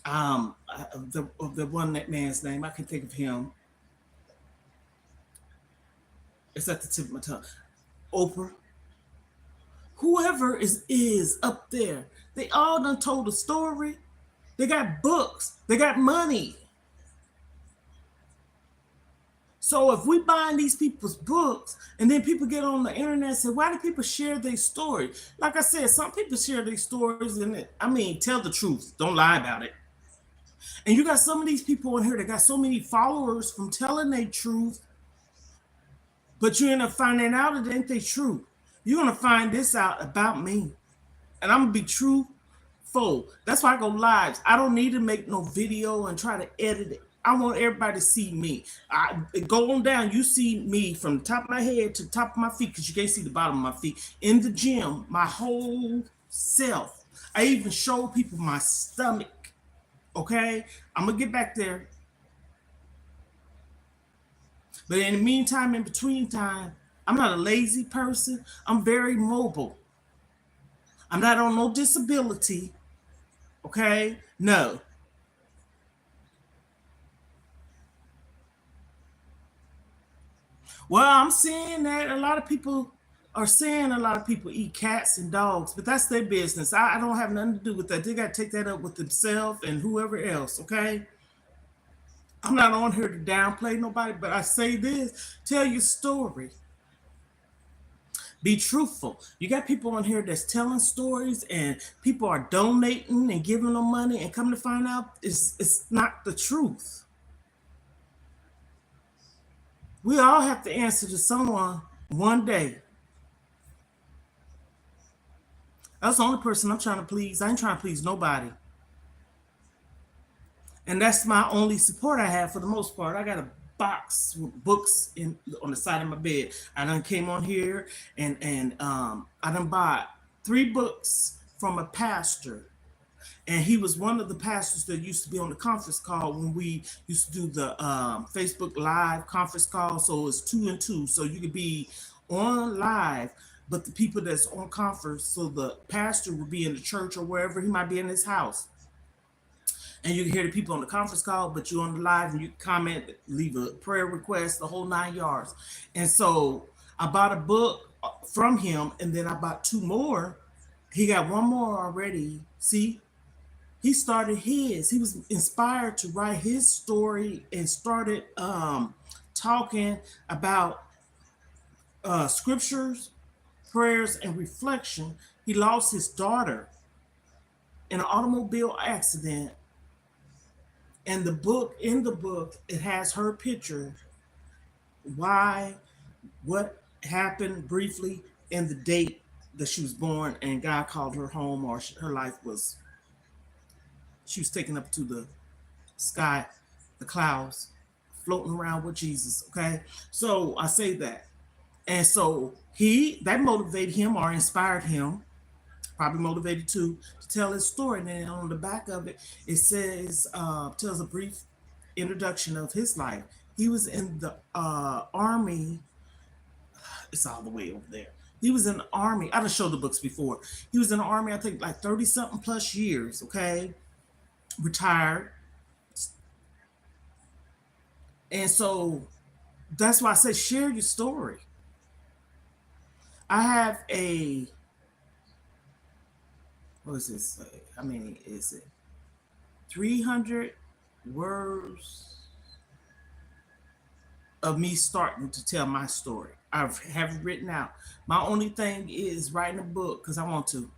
The one that man's name I can think of him. It's at the tip of my tongue. Oprah. Whoever is up there, they all done told a story. They got books. They got money. So if we buying these people's books and then people get on the internet and say, why do people share their story? Like I said, some people share their stories and I mean, tell the truth. Don't lie about it. And you got some of these people in here that got so many followers from telling their truth, but you end up finding out it ain't their truth. You're gonna find this out about me. And I'm gonna be truthful. That's why I go lives. I don't need to make no video and try to edit it. I want everybody to see me. I go on down. You see me from the top of my head to the top of my feet because you can't see the bottom of my feet. In the gym, my whole self. I even show people my stomach. Okay, I'm gonna get back there. But in the meantime, in between time, I'm not a lazy person. I'm very mobile. I'm not on no disability. Okay, no. Well, I'm seeing that a lot of people are saying a lot of people eat cats and dogs, but that's their business. I don't have nothing to do with that. They got to take that up with themselves and whoever else, okay? I'm not on here to downplay nobody, but I say this tell your story. Be truthful. You got people on here that's telling stories and people are donating and giving them money and come to find out it's not the truth. We all have to answer to someone one day. That's the only person I'm trying to please. I ain't trying to please nobody. And that's my only support I have for the most part. I got a box with books in on the side of my bed. I done came on here and I done bought 3 books from a pastor. And he was one of the pastors that used to be on the conference call when we used to do the Facebook Live conference call. So it's 2 and 2. So you could be on live, but the people that's on conference, so the pastor would be in the church or wherever he might be in his house and you can hear the people on the conference call, but you're on the live and you can comment, leave a prayer request, the whole 9 yards. And so I bought a book from him, and then I bought 2 more. He got 1 more already. See, he started his. He was inspired to write his story and started talking about scriptures, prayers, and reflection. He lost his daughter in an automobile accident, and in the book it has her picture, why, what happened briefly, and the date that she was born, and God called her home, or her life was, she was taken up to the sky, the clouds, floating around with Jesus. Okay, so I say that, and so that motivated him or inspired him, probably motivated too, to tell his story. And then on the back of it, it says, tells a brief introduction of his life. He was in the army. It's all the way over there. He was in the army. I just showed the books before. He was in the army, I think, like 30 something plus years. Okay, retired, and so that's why I say share your story. I have a, what does this say? How many is it? 300 words of me starting to tell my story. I have it written out. My only thing is writing a book, because I want to,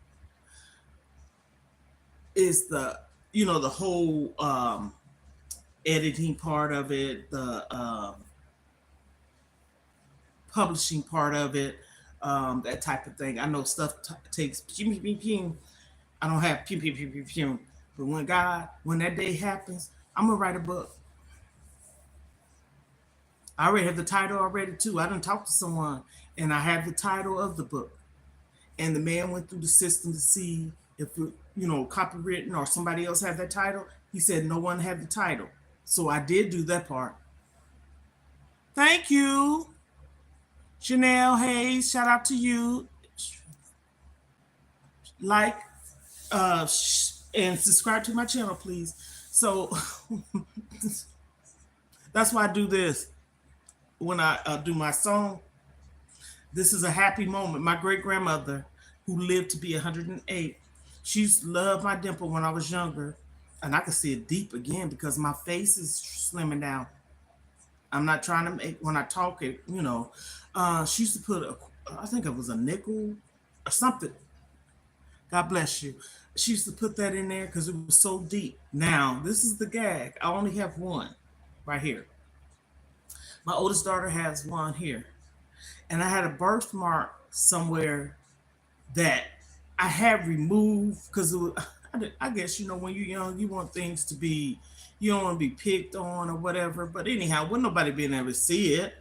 is the, the whole editing part of it, the publishing part of it, that type of thing. I know stuff takes pew, pew, pew, pew. I don't have pew, pew, pew, pew, pew. But when that day happens, I'm gonna write a book. I already have the title already too. I done talked to someone, and I have the title of the book. And the man went through the system to see if it, copywritten or somebody else had that title. He said no one had the title. So I did do that part. Thank you, Chanel Hayes. Shout out to you. Like, and subscribe to my channel, please. So that's why I do this when I do my song. This is a happy moment. My great grandmother, who lived to be 108, she used to love my dimple when I was younger, and I can see it deep again because my face is slimming down. I'm not trying to make, when I talk it, she used to put I think it was a nickel or something. God bless you. She used to put that in there because it was so deep. Now, this is the gag. I only have one right here. My oldest daughter has one here. And I had a birthmark somewhere that I had removed because it was, I guess, when you're young, you want things to be, you don't want to be picked on or whatever. But anyhow, wouldn't nobody being able to see it.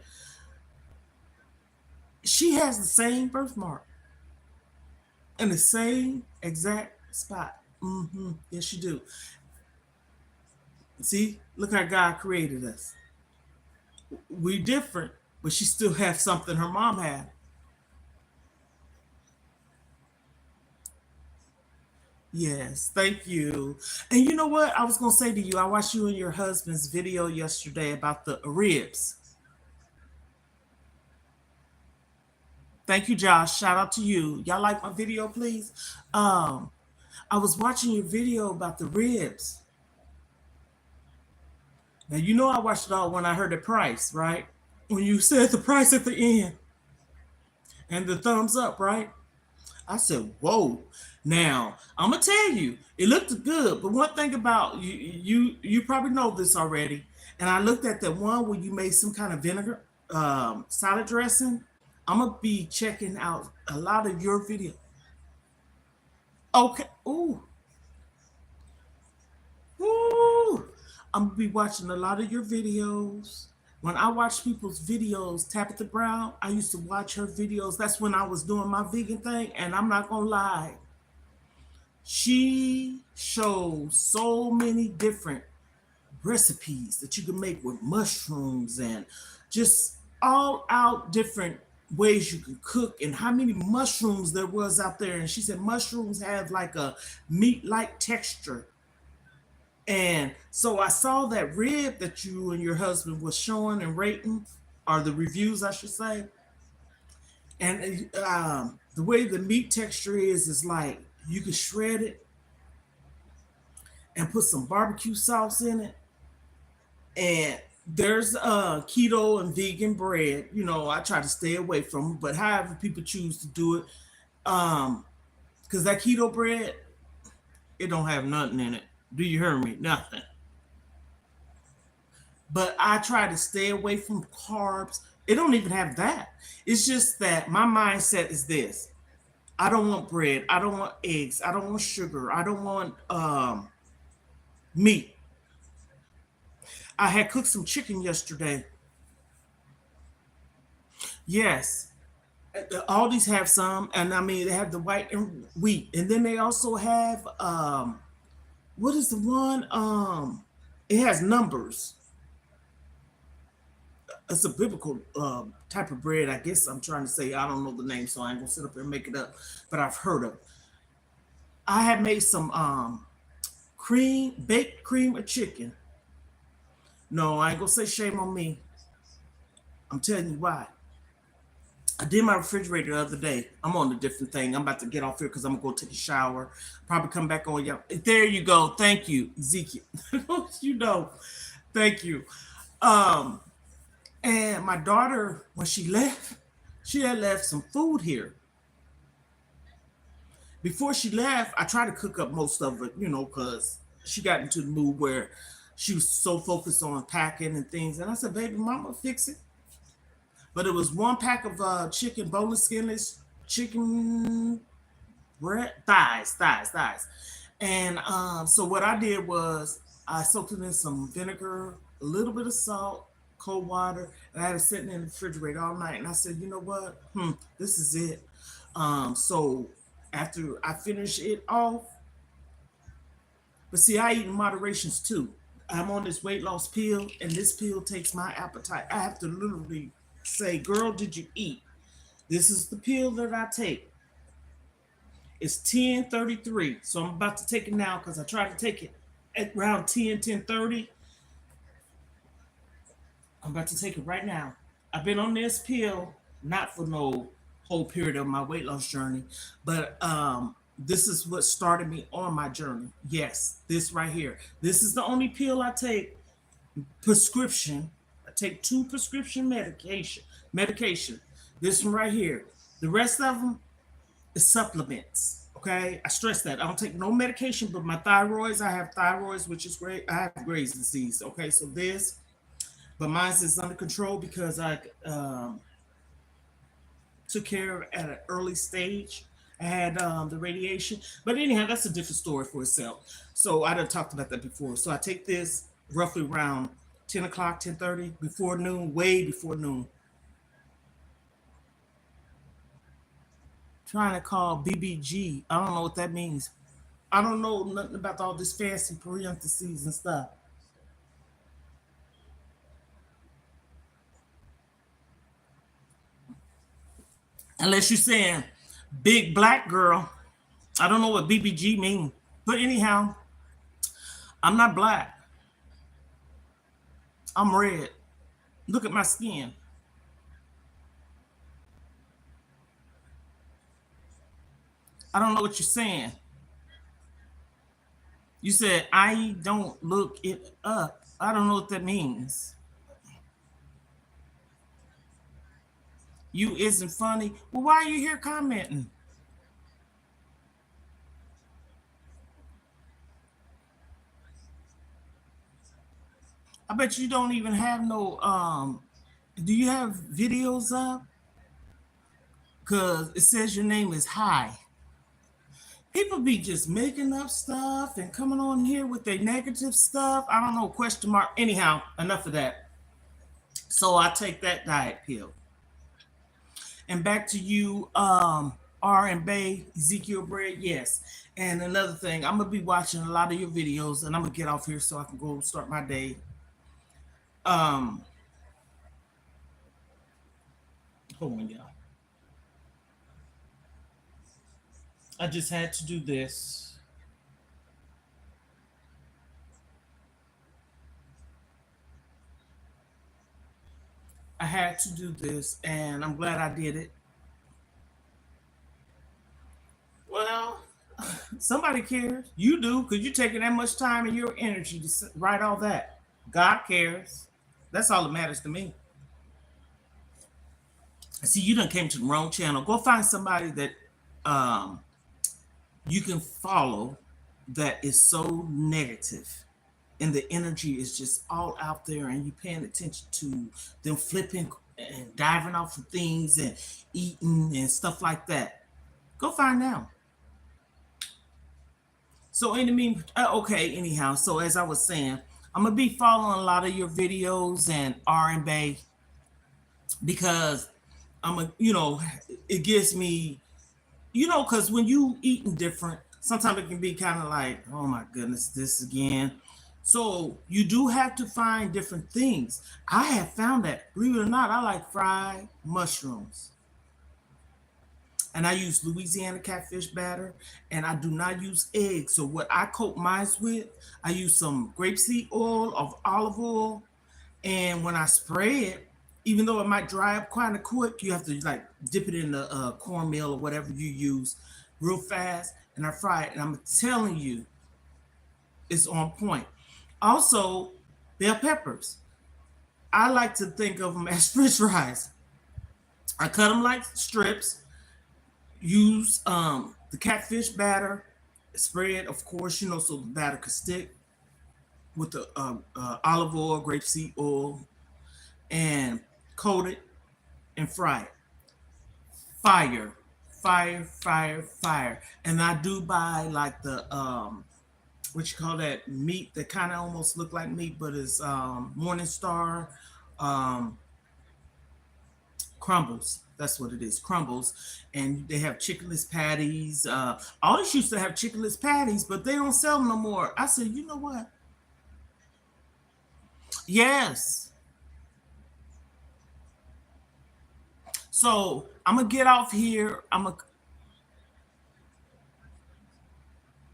She has the same birthmark in the same exact spot. Yes, you do. See, look how God created us. We different, but she still has something her mom had. Yes, thank you. And you know what? I was gonna say to you, I watched you and your husband's video yesterday about the ribs. Thank you, Josh. Shout out to you. Y'all like my video, please? Um, I was watching your video about the ribs. Now you know I watched it all when I heard the price, right? When you said the price at the end and the thumbs up, right? I said, "Whoa!" Now I'm gonna tell you, it looked good. But one thing about you, you probably know this already. And I looked at the one where you made some kind of vinegar, salad dressing. I'm gonna be checking out a lot of your video. Okay. Ooh, ooh. I'm gonna be watching a lot of your videos. When I watch people's videos, Tabitha Brown, I used to watch her videos. That's when I was doing my vegan thing, and I'm not gonna lie, she shows so many different recipes that you can make with mushrooms and just all out different ways you can cook and how many mushrooms there was out there. And she said mushrooms have like a meat-like texture. And so I saw that rib that you and your husband was showing and rating, or the reviews, I should say. And the way the meat texture is like you can shred it and put some barbecue sauce in it. And there's keto and vegan bread. I try to stay away from it, but however people choose to do it, because that keto bread, it don't have nothing in it. Do you hear me? Nothing. But I try to stay away from carbs. It don't even have that. It's just that my mindset is this. I don't want bread. I don't want eggs. I don't want sugar. I don't want meat. I had cooked some chicken yesterday. Yes. All these have some, and I mean they have the white and wheat, and then they also have what is the one? It has numbers. It's a biblical type of bread, I guess I'm trying to say. I don't know the name, so I ain't gonna sit up here and make it up, but I've heard of it. I had made some baked cream of chicken. No, I ain't gonna say shame on me. I'm telling you why. I did my refrigerator the other day. I'm on a different thing. I'm about to get off here because I'm gonna go take a shower. Probably come back on y'all. There you go. Thank you, Ezekiel. You know, thank you. Um, and my daughter, when she left, she had left some food here. Before she left, I tried to cook up most of it, because she got into the mood where she was so focused on packing and things. And I said, baby, mama, fix it. But it was one pack of chicken, boneless, skinless chicken thighs. And so what I did was I soaked it in some vinegar, a little bit of salt, cold water, and I had it sitting in the refrigerator all night. And I said, you know what? This is it. So after I finish it off, but see, I eat in moderations too. I'm on this weight loss pill, and this pill takes my appetite. I have to literally say, girl, did you eat? This is the pill that I take. It's 10:33. So I'm about to take it now because I tried to take it at around 10:30. I'm about to take it right now. I've been on this pill not for no whole period of my weight loss journey, but this is what started me on my journey. Yes, this right here. This is the only pill I take prescription. I take two prescription medication. This one right here. The rest of them is supplements. Okay, I stress that I don't take no medication, but my thyroids. I have thyroids, which is great. I have Graves' disease. Okay, so this, but mine is under control because I took care of at an early stage. I had the radiation, but anyhow, that's a different story for itself. So I done talked about that before. So I take this roughly around 10 o'clock, 10:30, before noon, way before noon. Trying to call BBG. I don't know what that means. I don't know nothing about all this fancy parentheses and stuff. Unless you're saying big black girl. I don't know what BBG means. But anyhow, I'm not black. I'm red. Look at my skin. I don't know what you're saying. You said I don't look it up. I don't know what that means. You isn't funny. Well, why are you here commenting? I bet you don't even have no do you have videos up? Cause it says your name is High. People be just making up stuff and coming on here with their negative stuff. I don't know, question mark. Anyhow, enough of that. So I take that diet pill. And back to you, R and Bay, Ezekiel Bread, yes. And another thing, I'm gonna be watching a lot of your videos, and I'm gonna get off here so I can go start my day. Um, Hold on, y'all. I just had to do this. I had to do this, and I'm glad I did it. Well, somebody cares. You do, because you're taking that much time and your energy to write all that. God cares. That's all that matters to me. See, you done came to the wrong channel. Go find somebody that um, you can follow that is so negative and the energy is just all out there and you paying attention to them flipping and diving off of things and eating and stuff like that. Go find out. So in the mean, okay. Anyhow, so as I was saying, I'm gonna be following a lot of your videos and R&B because it gives me, because when you eating different, sometimes it can be kind of like, oh my goodness, this again. So you do have to find different things. I have found that, believe it or not, I like fried mushrooms. And I use Louisiana catfish batter, and I do not use eggs. So what I coat mine with, I use some grapeseed oil of olive oil, and when I spray it, even though it might dry up kind of quick, you have to like dip it in the cornmeal or whatever you use real fast, and I fry it. And I'm telling you, it's on point. Also, bell peppers. I like to think of them as French fries. I cut them like strips. Use the catfish batter, spray it, of course, so the batter could stick with the olive oil, grapeseed oil, and coat it and fry it. Fire, fire, fire, fire. And I do buy like the what you call that meat that kind of almost look like meat, but it's Morning Star um, crumbles. That's what it is, crumbles. And they have chickenless patties. All this used to have chickenless patties, but they don't sell them no more. I said, you know what? Yes. So I'm gonna get off here.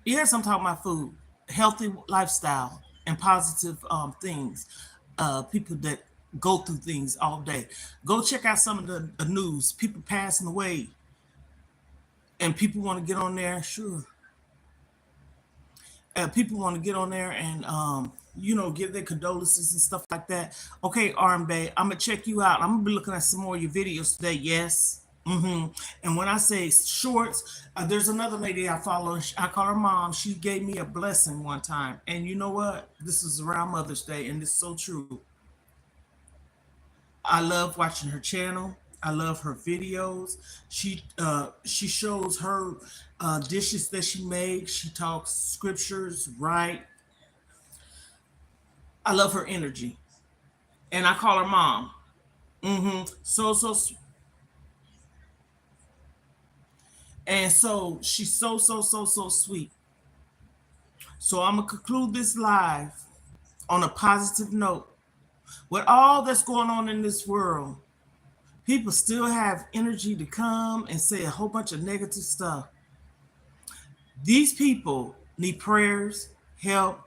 Yes, I'm talking about food, healthy lifestyle, and positive things. People that go through things all day. Go check out some of the news. People passing away, and people want to get on there. Sure, people want to get on there and give their condolences and stuff like that. Okay, Arm Bay, I'm gonna check you out. I'm gonna be looking at some more of your videos today. Yes. And when I say shorts, there's another lady I follow. I call her mom. She gave me a blessing one time, and you know what? This is around Mother's Day, and it's so true. I love watching her channel. I love her videos. She shows her dishes that she makes. She talks scriptures, right? I love her energy, and I call her mom. So, and so she's so sweet. So I'm gonna conclude this live on a positive note. With all that's going on in this world, people still have energy to come and say a whole bunch of negative stuff. These people need prayers, help.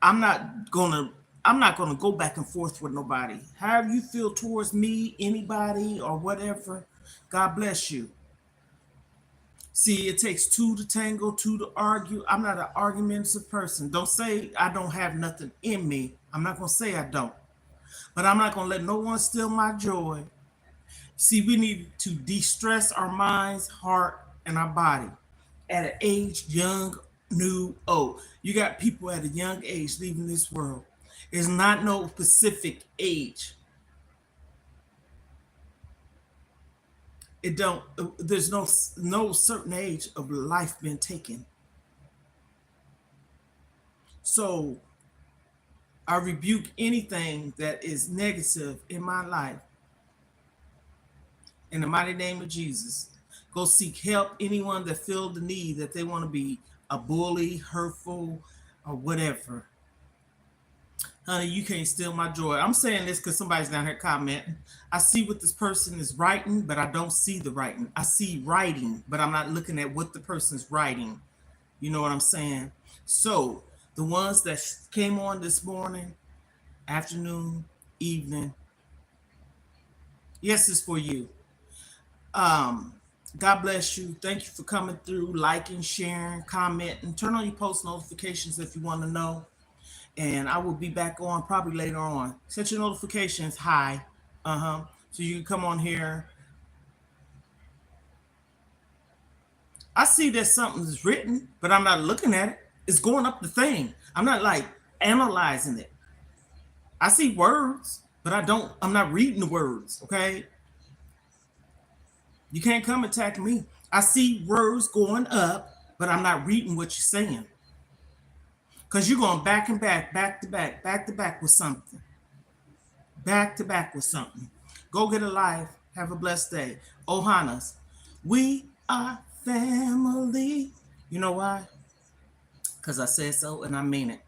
I'm not gonna I'm not gonna go back and forth with nobody. However you feel towards me, anybody or whatever, God bless you. See, it takes two to tango, two to argue. I'm not an argumentative person. Don't say I don't have nothing in me. I'm not gonna say I don't. But I'm not gonna let no one steal my joy. See, we need to de-stress our minds, heart, and our body at an age young, new, old. You got people at a young age leaving this world. It's not no specific age. It don't. There's no certain age of life been taken. So I rebuke anything that is negative in my life in the mighty name of Jesus. Go seek help. Anyone that feel the need that they want to be a bully, hurtful, or whatever. Honey, you can't steal my joy. I'm saying this because somebody's down here commenting. I see what this person is writing, but I don't see the writing. I see writing, but I'm not looking at what the person's writing. You know what I'm saying? So the ones that came on this morning, afternoon, evening, yes, it's for you. Um, God bless you. Thank you for coming through, liking, sharing, commenting. Turn on your post notifications if you want to know. And I will be back on probably later on. Set your notifications high. So you can come on here. I see that something is written, but I'm not looking at it. It's going up the thing. I'm not like analyzing it. I see words. But I'm not reading the words, okay? You can't come attack me. I see words going up, but I'm not reading what you're saying. Because you're going back and back to back with something. Back to back with something. Go get a life. Have a blessed day. Ohanas, we are family. You know why? Because I said so and I mean it.